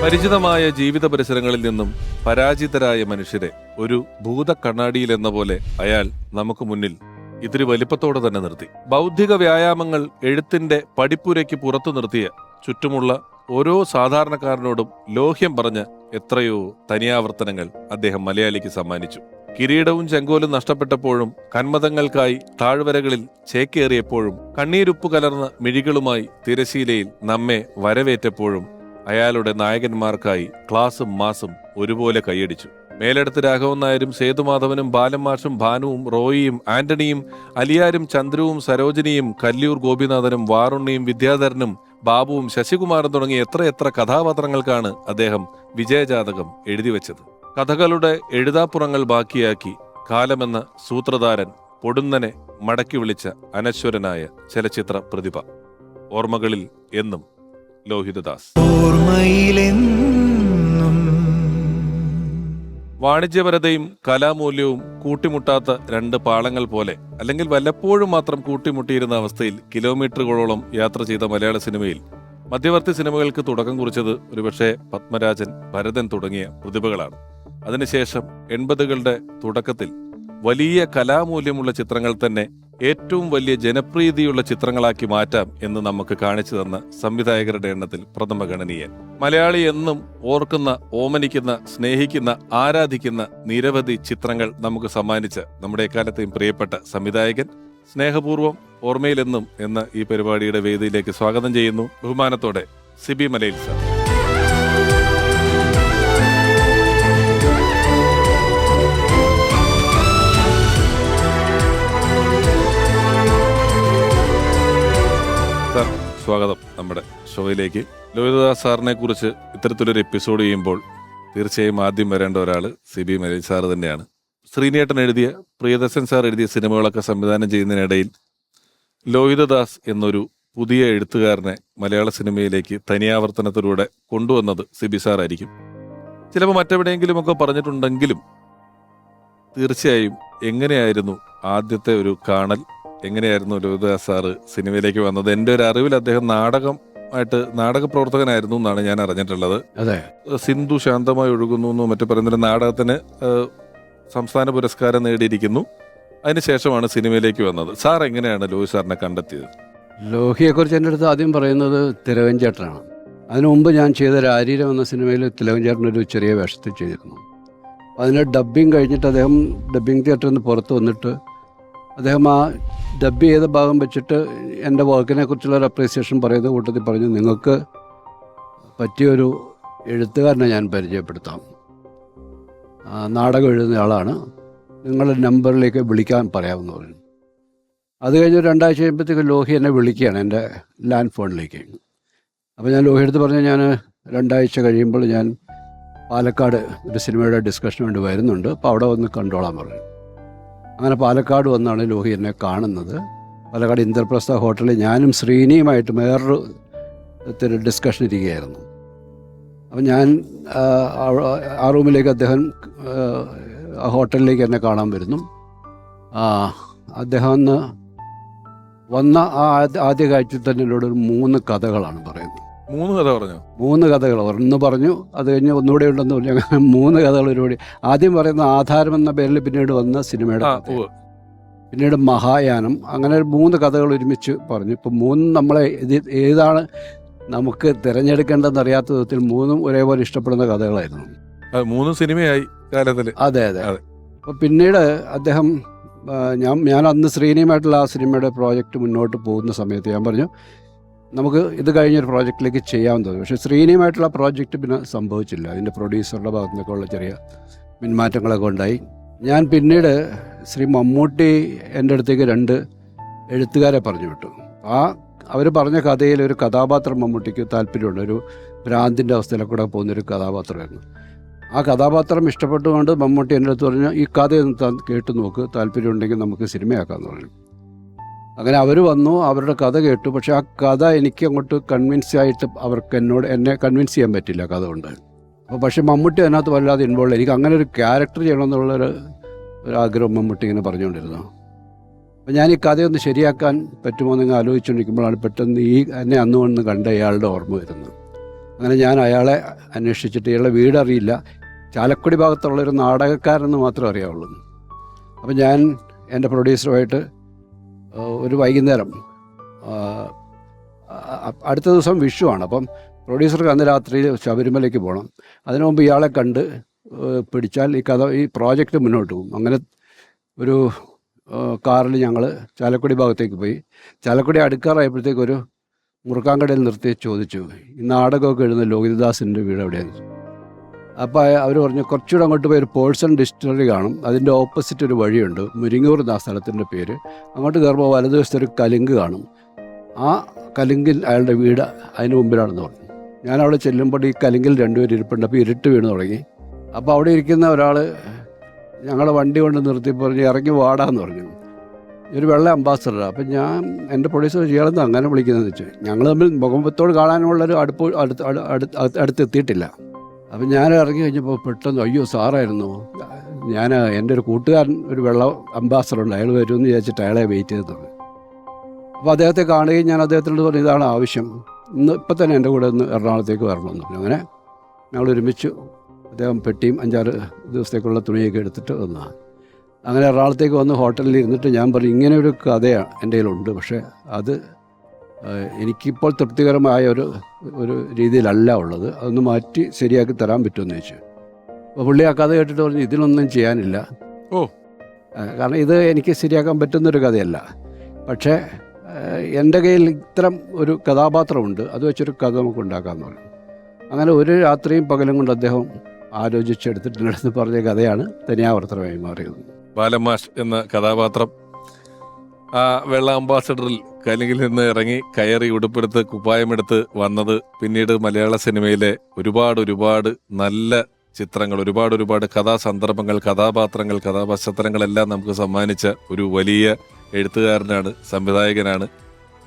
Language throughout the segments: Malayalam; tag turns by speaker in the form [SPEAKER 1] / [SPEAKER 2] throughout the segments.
[SPEAKER 1] പരിചിതമായ ജീവിത പരിസരങ്ങളിൽ നിന്നും പരാജിതരായ മനുഷ്യരെ ഒരു ഭൂതക്കണ്ണാടിയിലെന്ന പോലെ അയാൾ നമുക്ക് മുന്നിൽ ഇത്തിരി വലിപ്പത്തോടെ തന്നെ നിർത്തി. ബൗദ്ധിക വ്യായാമങ്ങൾ എഴുത്തിന്റെ പടിപ്പുരയ്ക്ക് പുറത്തു നിർത്തിയ ചുറ്റുമുള്ള ഓരോ സാധാരണക്കാരനോടും ലോഹ്യം പറഞ്ഞ എത്രയോ തനിയാവർത്തനങ്ങൾ അദ്ദേഹം മലയാളിക്ക് സമ്മാനിച്ചു. കിരീടവും ചെങ്കോലും നഷ്ടപ്പെട്ടപ്പോഴും കന്മതങ്ങൾക്കായി താഴ്വരകളിൽ ചേക്കേറിയപ്പോഴും കണ്ണീരുപ്പ് കലർന്ന മിഴികളുമായി തിരശീലയിൽ നമ്മെ വരവേറ്റപ്പോഴും അയാളുടെ നായകന്മാർക്കായി ക്ലാസും മാസും ഒരുപോലെ കൈയടിച്ചു. മേലെടുത്ത് രാഘവൻ നായരും സേതുമാധവനും ബാലമാഷും ഭാനുവും റോയിയും ആന്റണിയും അലിയാരും ചന്ദ്രുവും സരോജിനിയും കല്ലിയൂർ ഗോപിനാഥനും വാറുണ്ണിയും വിദ്യാധരനും ബാബുവും ശശികുമാറും തുടങ്ങിയ എത്രയെത്ര കഥാപാത്രങ്ങൾക്കാണ് അദ്ദേഹം വിജയജാതകം എഴുതിവെച്ചത്. കഥകളുടെ എഴുതാപ്പുറങ്ങൾ ബാക്കിയാക്കി കാലമെന്ന സൂത്രധാരൻ പൊടുന്നനെ മടക്കി വിളിച്ച അനശ്വരനായ ചലച്ചിത്ര പ്രതിഭ. ഓർമ്മകളിൽ എന്നും ലോഹിതദാസ്. വാണിജ്യപരതയും കലാമൂല്യവും കൂട്ടിമുട്ടാത്ത രണ്ട് പാളങ്ങൾ പോലെ, അല്ലെങ്കിൽ വല്ലപ്പോഴും മാത്രം കൂട്ടിമുട്ടിയിരുന്ന അവസ്ഥയിൽ കിലോമീറ്ററുകളോളം യാത്ര ചെയ്ത മലയാള സിനിമയിൽ മധ്യവർത്തി സിനിമകൾക്ക് തുടക്കം കുറിച്ചത് ഒരുപക്ഷെ പത്മരാജൻ, ഭരതൻ തുടങ്ങിയ പ്രതിഭകളാണ്. അതിനുശേഷം 80കളുടെ തുടക്കത്തിൽ വലിയ കലാമൂല്യമുള്ള ചിത്രങ്ങൾ തന്നെ ഏറ്റവും വലിയ ജനപ്രീതിയുള്ള ചിത്രങ്ങളാക്കി മാറ്റാം എന്ന് നമുക്ക് കാണിച്ചു തന്ന സംവിധായകരുടെ എണ്ണത്തിൽ പ്രഥമഗണനീയൻ. മലയാളി എന്നും ഓർക്കുന്ന, ഓമനിക്കുന്ന, സ്നേഹിക്കുന്ന, ആരാധിക്കുന്ന നിരവധി ചിത്രങ്ങൾ നമുക്ക് സമ്മാനിച്ച നമ്മുടെ എക്കാലത്തെയും പ്രിയപ്പെട്ട സംവിധായകൻ, സ്നേഹപൂർവ്വം ഓർമ്മയിലെന്നും എന്ന ഈ പരിപാടിയുടെ വേദിയിലേക്ക് സ്വാഗതം ചെയ്യുന്നു ബഹുമാനത്തോടെ സിബി മലയിൽ സാർ. സാർ, സ്വാഗതം നമ്മുടെ ഷോയിലേക്ക്. ലോഹിതദാസ് സാറിനെ കുറിച്ച് ഇത്തരത്തിലൊരു എപ്പിസോഡ് ചെയ്യുമ്പോൾ തീർച്ചയായും ആദ്യം വരേണ്ട ഒരാൾ സിബി മലയിൽ സാർ തന്നെയാണ്. ശ്രീനേട്ടൻ എഴുതിയ, പ്രിയദർശൻ സാർ എഴുതിയ സിനിമകളൊക്കെ സംവിധാനം ചെയ്യുന്നതിനിടയിൽ ലോഹിതദാസ് എന്നൊരു പുതിയ എഴുത്തുകാരനെ മലയാള സിനിമയിലേക്ക് തനിയാവർത്തനത്തിലൂടെ കൊണ്ടുവന്നത് സിബി സാർ ആയിരിക്കും. ചിലപ്പോൾ മറ്റെവിടെയെങ്കിലുമൊക്കെ പറഞ്ഞിട്ടുണ്ടെങ്കിലും തീർച്ചയായും എങ്ങനെയായിരുന്നു ആദ്യത്തെ ഒരു കാണൽ, എങ്ങനെയായിരുന്നു ലോഹിതദാസ് സാറ് സിനിമയിലേക്ക് വന്നത്? എൻ്റെ ഒരു അറിവിൽ അദ്ദേഹം നാടക പ്രവർത്തകനായിരുന്നു എന്നാണ് ഞാൻ അറിഞ്ഞിട്ടുള്ളത്.
[SPEAKER 2] അതെ,
[SPEAKER 1] സിന്ധു ശാന്തമായി ഒഴുകുന്നു എന്നും മറ്റു പറയുന്നൊരു നാടകത്തിന് സംസ്ഥാന പുരസ്കാരം നേടിയിരിക്കുന്നു. അതിനുശേഷമാണ് സിനിമയിലേക്ക് വന്നത്. സാർ എങ്ങനെയാണ് ലോഹി സാറിനെ കണ്ടെത്തിയത്?
[SPEAKER 2] ലോഹിയെക്കുറിച്ച് എൻ്റെ അടുത്ത് ആദ്യം പറയുന്നത് തിലകൻ ചേട്ടനാണ്. അതിനു മുമ്പ് ഞാൻ ചെയ്ത രാരീരം എന്ന സിനിമയിൽ തിലകൻ ചേട്ടനൊരു ചെറിയ വേഷത്തിൽ ചെയ്തിരുന്നു. അതിന് ഡബ്ബിങ് കഴിഞ്ഞിട്ട് അദ്ദേഹം ഡബ്ബിങ് തിയേറ്ററിൽ നിന്ന് പുറത്ത് വന്നിട്ട് അദ്ദേഹം ആ ഡബ്ബ് ചെയ്ത ഭാഗം വെച്ചിട്ട് എൻ്റെ വർക്കിനെ കുറിച്ചുള്ളൊരു അപ്രീസിയേഷൻ പറയുന്ന കൂട്ടത്തിൽ പറഞ്ഞു, നിങ്ങൾക്ക് പറ്റിയൊരു എഴുത്തുകാരനെ ഞാൻ പരിചയപ്പെടുത്താം, നാടകം എഴുതുന്ന ആളാണ്, നിങ്ങളുടെ നമ്പറിലേക്ക് വിളിക്കാൻ പറയാമെന്ന് പറഞ്ഞു. അത് കഴിഞ്ഞ് 2 ആഴ്ച കഴിയുമ്പോഴത്തേക്ക് ലോഹി എന്നെ വിളിക്കുകയാണ് എൻ്റെ ലാൻഡ് ഫോണിലേക്ക്. അപ്പോൾ ഞാൻ ലോഹി എടുത്ത് പറഞ്ഞു, ഞാൻ 2 ആഴ്ച കഴിയുമ്പോൾ ഞാൻ പാലക്കാട് ഒരു സിനിമയുടെ ഡിസ്കഷന് വേണ്ടി വരുന്നുണ്ട്, അപ്പോൾ അവിടെ വന്ന് കണ്ടോളാൻ പറഞ്ഞു. അങ്ങനെ പാലക്കാട് വന്നാണ് ലോഹി എന്നെ കാണുന്നത്. പാലക്കാട് ഇന്ദ്രപ്രസ്ഥ ഹോട്ടലിൽ ഞാനും ശ്രീനിയുമായിട്ട് വേറൊരു ഡിസ്കഷൻ ഇരിക്കുകയായിരുന്നു. അപ്പം ഞാൻ ആ റൂമിലേക്ക് അദ്ദേഹം ആ ഹോട്ടലിലേക്ക് എന്നെ കാണാൻ വരുന്നു. അദ്ദേഹം അന്ന് വന്ന ആദ്യ കാഴ്ചയിൽ തന്നെ എന്നോട് 3 കഥകളാണ് പറയുന്നത്.
[SPEAKER 1] 3 കഥ പറഞ്ഞു? 3
[SPEAKER 2] കഥകൾ ഒന്ന് പറഞ്ഞു, അത് കഴിഞ്ഞ് ഒന്നുകൂടെ ഉണ്ടെന്ന് പറഞ്ഞു. അങ്ങനെ 3 കഥകൾ ഒരുപാട്. ആദ്യം പറയുന്ന ആധാരം എന്ന പേരിൽ പിന്നീട് വന്ന സിനിമയുടെ, പിന്നീട് മഹായാനം, അങ്ങനെ 3 കഥകൾ ഒരുമിച്ച് പറഞ്ഞു. ഇപ്പം 3 നമ്മളെ ഏതാണ് നമുക്ക് തിരഞ്ഞെടുക്കേണ്ടതെന്ന് അറിയാത്ത വിധത്തിൽ 3 ഒരേപോലെ ഇഷ്ടപ്പെടുന്ന കഥകളായിരുന്നു.
[SPEAKER 1] 3 സിനിമയായി കാലത്തിൽ.
[SPEAKER 2] അതെ അതെ. അപ്പോൾ പിന്നീട് അദ്ദേഹം, ഞാൻ അന്ന് ശ്രീനിയുമായിട്ടുള്ള ആ സിനിമയുടെ പ്രോജക്റ്റ് മുന്നോട്ട് പോകുന്ന സമയത്ത് ഞാൻ പറഞ്ഞു, നമുക്ക് ഇത് കഴിഞ്ഞൊരു പ്രോജക്റ്റിലേക്ക് ചെയ്യാമെന്ന് തോന്നി. പക്ഷേ ശ്രീനിയുമായിട്ടുള്ള പ്രോജക്റ്റ് പിന്നെ സംഭവിച്ചില്ല. അതിൻ്റെ പ്രൊഡ്യൂസറുടെ ഭാഗത്തു നിന്നൊക്കെ ഉള്ള ചെറിയ പിന്മാറ്റങ്ങളൊക്കെ ഉണ്ടായി. ഞാൻ പിന്നീട് ശ്രീ മമ്മൂട്ടി എൻ്റെ അടുത്തേക്ക് 2 എഴുത്തുകാരെ പറഞ്ഞു വിട്ടു. അവർ പറഞ്ഞ കഥയിൽ ഒരു കഥാപാത്രം മമ്മൂട്ടിക്ക് താല്പര്യമുണ്ട്. ഒരു ഭ്രാന്തിൻ്റെ അവസ്ഥയിലൊക്കെ കൂടെ പോകുന്നൊരു കഥാപാത്രമായിരുന്നു. ആ കഥാപാത്രം ഇഷ്ടപ്പെട്ടുകൊണ്ട് മമ്മൂട്ടി എൻ്റെ അടുത്ത് പറഞ്ഞു, ഈ കഥയൊന്ന് കേട്ടു നോക്ക്, താല്പര്യമുണ്ടെങ്കിൽ നമുക്ക് സിനിമയാക്കാമെന്ന് പറഞ്ഞു. അങ്ങനെ അവർ വന്നു, അവരുടെ കഥ കേട്ടു. പക്ഷെ ആ കഥ എനിക്ക് അങ്ങോട്ട് കൺവിൻസ് ആയിട്ട് എന്നെ കൺവിൻസ് ചെയ്യാൻ പറ്റില്ല കഥ കൊണ്ട്. അപ്പോൾ പക്ഷേ മമ്മൂട്ടി അതിനകത്ത് വല്ലാതെ ഇൻവോൾവ്. എനിക്ക് അങ്ങനെ ഒരു ക്യാരക്ടർ ചെയ്യണമെന്നുള്ളൊരു ആഗ്രഹം മമ്മൂട്ടി ഇങ്ങനെ പറഞ്ഞുകൊണ്ടിരുന്നു. അപ്പോൾ ഞാൻ ഈ കഥയൊന്ന് ശരിയാക്കാൻ പറ്റുമോ എന്ന് ആലോചിച്ചുകൊണ്ടിരിക്കുമ്പോഴാണ് പെട്ടെന്ന് എന്നെ അന്ന് വന്ന് കണ്ട ഇയാളുടെ ഓർമ്മ വരുന്നത്. അങ്ങനെ ഞാൻ അയാളെ അന്വേഷിച്ചിട്ട് ഇയാളുടെ വീടറിയില്ല, ചാലക്കുടി ഭാഗത്തുള്ളൊരു നാടകക്കാരെന്ന് മാത്രമേ അറിയാവുള്ളൂ. അപ്പം ഞാൻ എൻ്റെ പ്രൊഡ്യൂസറുമായിട്ട് ഒരു വൈകുന്നേരം, അടുത്ത ദിവസം വിഷുവാണ്, അപ്പം പ്രൊഡ്യൂസർക്ക് അന്ന് രാത്രി ശബരിമലയ്ക്ക് പോകണം. അതിനു മുമ്പ് ഇയാളെ കണ്ട് പിടിച്ചാൽ ഈ പ്രോജക്റ്റ് മുന്നോട്ട് പോകും. അങ്ങനെ ഒരു കാറിൽ ഞങ്ങൾ ചാലക്കുടി ഭാഗത്തേക്ക് പോയി. ചാലക്കുടി അടുക്കാറായപ്പോഴത്തേക്ക് ഒരു മുറുക്കാങ്കടയിൽ നിർത്തി ചോദിച്ചു, ഈ നാടകമൊക്കെ എഴുതുന്ന ലോഹിതദാസിൻ്റെ വീട് എവിടെയാണ്? അപ്പോൾ അവർ പറഞ്ഞു, കുറച്ചുകൂടെ അങ്ങോട്ട് പോയി ഒരു പേഴ്സൺ ഡിസ്റ്റിലറി കാണും, അതിൻ്റെ ഓപ്പോസിറ്റ് ഒരു വഴിയുണ്ട്, മുരിങ്ങൂർ എന്ന സ്ഥലത്തിൻ്റെ പേര്. അങ്ങോട്ട് കയറുമ്പോൾ വലതുവശത്ത് ഒരു കലുങ്ക് കാണും, ആ കലുങ്കിൽ അയാളുടെ വീട് അതിന് മുമ്പിലാണെന്ന് പറഞ്ഞു. ഞാൻ അവിടെ ചെല്ലുമ്പോൾ ഈ കലുങ്കിൽ രണ്ടുപേർ ഇരിപ്പുണ്ട്. അപ്പോൾ ഇരുട്ട് വീണ് തുടങ്ങി. അപ്പോൾ അവിടെ ഇരിക്കുന്ന ഒരാൾ ഞങ്ങളെ വണ്ടി കൊണ്ട് നിർത്തി പറഞ്ഞ് ഇറങ്ങി വാടാന്ന് പറഞ്ഞു. ഒരു വെള്ള അംബാസഡറാണ്. അപ്പം ഞാൻ എൻ്റെ പ്രൊഡ്യൂസർ ഇയാളെന്ന് അങ്ങനെ വിളിക്കുന്നതെന്ന് വെച്ചു. ഞങ്ങൾ തമ്മിൽ മുഖമ്പത്തോട് കാണാനുള്ളൊരു അടുത്തെത്തിയിട്ടില്ല. അപ്പം ഞാൻ ഇറങ്ങി കഴിഞ്ഞപ്പോൾ പെട്ടെന്ന്, അയ്യോ സാറായിരുന്നു, ഞാൻ എൻ്റെ ഒരു കൂട്ടുകാരൻ ഒരു വെള്ള അംബാസഡറുണ്ട്, അയാൾ വരുമെന്ന് വിചാരിച്ചിട്ട് അയാളെ വെയിറ്റ് ചെയ്തിട്ടുണ്ട്. അപ്പോൾ അദ്ദേഹത്തെ കാണുകയും ഞാൻ അദ്ദേഹത്തിനോട് പറഞ്ഞു, ഇതാണ് ആവശ്യം, ഇപ്പം തന്നെ എൻ്റെ കൂടെ ഒന്ന് എറണാകുളത്തേക്ക് വരണമെന്ന് പറഞ്ഞു. അങ്ങനെ ഞങ്ങൾ ഒരുമിച്ചു. അദ്ദേഹം പെട്ടിയും 5-6 ദിവസത്തേക്കുള്ള തുണിയൊക്കെ എടുത്തിട്ട് വന്നതാണ്. അങ്ങനെ എറണാകുളത്തേക്ക് വന്ന് ഹോട്ടലിൽ ഇരുന്നിട്ട് ഞാൻ പറഞ്ഞു, ഇങ്ങനെ ഒരു കഥയാണ് എൻ്റെ കയ്യിലുണ്ട്, പക്ഷേ അത് എനിക്കിപ്പോൾ തൃപ്തികരമായ ഒരു രീതിയിലല്ല ഉള്ളത്, അതൊന്ന് മാറ്റി ശരിയാക്കി തരാൻ പറ്റുമെന്ന് ചോദിച്ചു. അപ്പോൾ പുള്ളി ആ കഥ കേട്ടിട്ട് പറഞ്ഞു, ഇതിനൊന്നും ചെയ്യാനില്ല, കാരണം ഇത് എനിക്ക് ശരിയാക്കാൻ പറ്റുന്നൊരു കഥയല്ല, പക്ഷേ എൻ്റെ കയ്യിൽ ഇത്തരം ഒരു കഥാപാത്രമുണ്ട്, അത് വെച്ചൊരു കഥ നമുക്ക് ഉണ്ടാക്കാമെന്ന് പറഞ്ഞു. അങ്ങനെ ഒരു രാത്രിയും പകലും കൊണ്ട് അദ്ദേഹം ആലോചിച്ചെടുത്തിട്ട് പറഞ്ഞ കഥയാണ് തനിയാവർത്തനമായി മാറിയത്.
[SPEAKER 1] ബാലമാഷ് എന്ന കഥാപാത്രം ആ വെള്ള അംബാസഡറിൽ കലിങ്കിൽ നിന്ന് ഇറങ്ങി കയറി ഉടുപ്പെടുത്ത് കുപ്പായമെടുത്ത് വന്നത് പിന്നീട് മലയാള സിനിമയിലെ ഒരുപാട് നല്ല ചിത്രങ്ങൾ, ഒരുപാട് കഥാസന്ദർഭങ്ങൾ, കഥാപാത്രങ്ങൾ, കഥാപശ്ചാത്തലങ്ങളെല്ലാം നമുക്ക് സമ്മാനിച്ച ഒരു വലിയ എഴുത്തുകാരനാണ്, സംവിധായകനാണ്.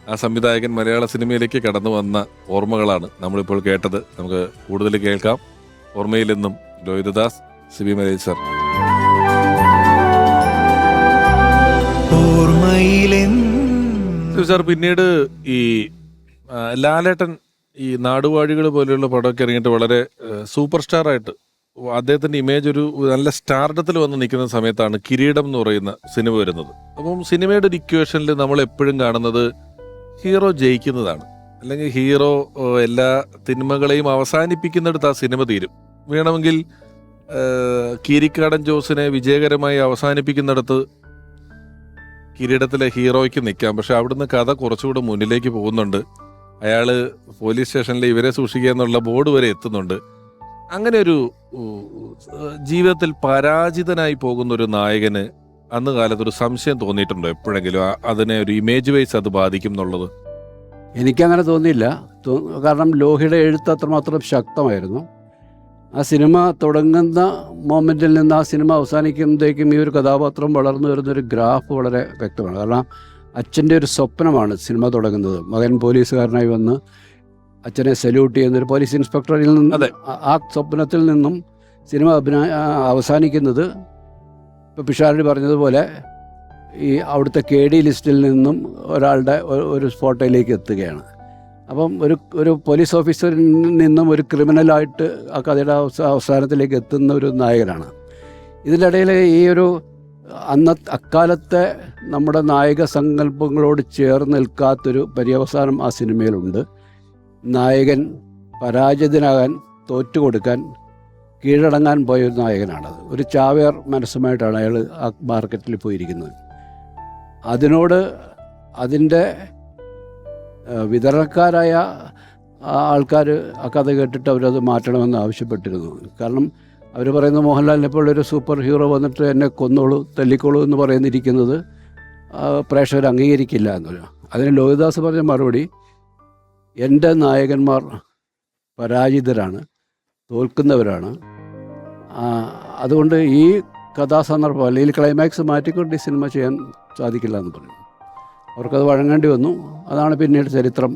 [SPEAKER 1] ആ സംവിധായകൻ മലയാള സിനിമയിലേക്ക് കടന്നു വന്ന ഓർമ്മകളാണ് നമ്മളിപ്പോൾ കേട്ടത്. നമുക്ക് കൂടുതൽ കേൾക്കാം. ഓർമ്മയിൽ നിന്നും ലോഹിതദാസ്, സിബി മലയിൽ സർ. സാർ, പിന്നീട് ഈ ലാലേട്ടൻ ഈ നാടുവാഴികൾ പോലെയുള്ള പടമൊക്കെ ഇറങ്ങിയിട്ട് വളരെ സൂപ്പർ സ്റ്റാറായിട്ട് അദ്ദേഹത്തിൻ്റെ ഇമേജ് ഒരു നല്ല സ്റ്റാർഡത്തിൽ വന്ന് നിൽക്കുന്ന സമയത്താണ് കിരീടം എന്ന് പറയുന്ന സിനിമ വരുന്നത്. അപ്പം സിനിമയുടെ ഒരു ഇക്വേഷനിൽ നമ്മൾ എപ്പോഴും കാണുന്നത് ഹീറോ ജയിക്കുന്നതാണ്, അല്ലെങ്കിൽ ഹീറോ എല്ലാ തിന്മകളെയും അവസാനിപ്പിക്കുന്നിടത്ത് ആ സിനിമ തീരും. വേണമെങ്കിൽ കീരിക്കാടൻ ജോസിനെ വിജയകരമായി അവസാനിപ്പിക്കുന്നിടത്ത് കിരീടത്തിലെ ഹീറോയ്ക്ക് നിൽക്കാം. പക്ഷെ അവിടുന്ന് കഥ കുറച്ചുകൂടെ മുന്നിലേക്ക് പോകുന്നുണ്ട്. അയാൾ പോലീസ് സ്റ്റേഷനിൽ ഇവരെ സൂക്ഷിക്കുക എന്നുള്ള ബോർഡ് വരെ എത്തുന്നുണ്ട്. അങ്ങനെ ഒരു ജീവിതത്തിൽ പരാജിതനായി പോകുന്ന ഒരു നായകന് അന്ന് കാലത്തൊരു സംശയം തോന്നിയിട്ടുണ്ടോ എപ്പോഴെങ്കിലും? അതിനെ ഒരു ഇമേജ് വൈസ് അത് ബാധിക്കും എന്നുള്ളത്?
[SPEAKER 2] എനിക്കങ്ങനെ തോന്നിയില്ല. കാരണം ലോഹിയുടെ എഴുത്ത് അത്രമാത്രം ശക്തമായിരുന്നു. ആ സിനിമ തുടങ്ങുന്ന മൊമെൻറ്റിൽ നിന്ന് ആ സിനിമ അവസാനിക്കുമ്പോഴത്തേക്കും ഈ ഒരു കഥാപാത്രം വളർന്നു വരുന്നൊരു ഗ്രാഫ് വളരെ വ്യക്തമാണ്. കാരണം അച്ഛൻ്റെ ഒരു സ്വപ്നമാണ് സിനിമ തുടങ്ങുന്നത്. മകൻ പോലീസുകാരനായി വന്ന് അച്ഛനെ സല്യൂട്ട് ചെയ്യുന്നൊരു പോലീസ് ഇൻസ്പെക്ടറിൽ നിന്നും ആ സ്വപ്നത്തിൽ നിന്നും സിനിമ അവസാനിക്കുന്നത് ഇപ്പോൾ പിഷാരടി പറഞ്ഞതുപോലെ ഈ അവിടുത്തെ KD ലിസ്റ്റിൽ നിന്നും ഒരാളുടെ ഒരു സ്പോട്ടയിലേക്ക് എത്തുകയാണ്. അപ്പം ഒരു പോലീസ് ഓഫീസറിൽ നിന്നും ഒരു ക്രിമിനലായിട്ട് ആ കഥയുടെ അവസാനത്തിലേക്ക് എത്തുന്ന ഒരു നായകനാണ്. ഇതിനിടയിൽ ഈ ഒരു അക്കാലത്തെ നമ്മുടെ നായക സങ്കല്പങ്ങളോട് ചേർന്ന് നിൽക്കാത്തൊരു പര്യവസാനം ആ സിനിമയിലുണ്ട്. നായകൻ പരാജിതനാകാൻ, തോറ്റുകൊടുക്കാൻ, കീഴടങ്ങാൻ പോയൊരു നായകനാണത്. ഒരു ചാവേർ മനസ്സുമായിട്ടാണ് അയാൾ ആ മാർക്കറ്റിൽ പോയിരിക്കുന്നത്. അതിൻ്റെ വിതരണക്കാരായ ആൾക്കാർ ആ കഥ കേട്ടിട്ട് അവരത് മാറ്റണമെന്ന് ആവശ്യപ്പെട്ടിരുന്നു. കാരണം അവർ പറയുന്നത് മോഹൻലാലിനെ പോലൊരു സൂപ്പർ ഹീറോ വന്നിട്ട് എന്നെ കൊന്നോളൂ, തല്ലിക്കോളൂ എന്ന് പറയുന്നിരിക്കുന്നത് പ്രേക്ഷകർ അംഗീകരിക്കില്ല എന്നൊരു. അതിന് ലോഹിതദാസ് പറഞ്ഞ മറുപടി, എൻ്റെ നായകന്മാർ പരാജിതരാണ്, തോൽക്കുന്നവരാണ്, അതുകൊണ്ട് ഈ കഥാസന്ദർഭം അല്ലെങ്കിൽ ക്ലൈമാക്സ് മാറ്റിക്കൊണ്ട് ഈ സിനിമ ചെയ്യാൻ സാധിക്കില്ല എന്ന് പറഞ്ഞു. അവർക്കത് വഴങ്ങേണ്ടി വന്നു. അതാണ് പിന്നീട് ചരിത്രം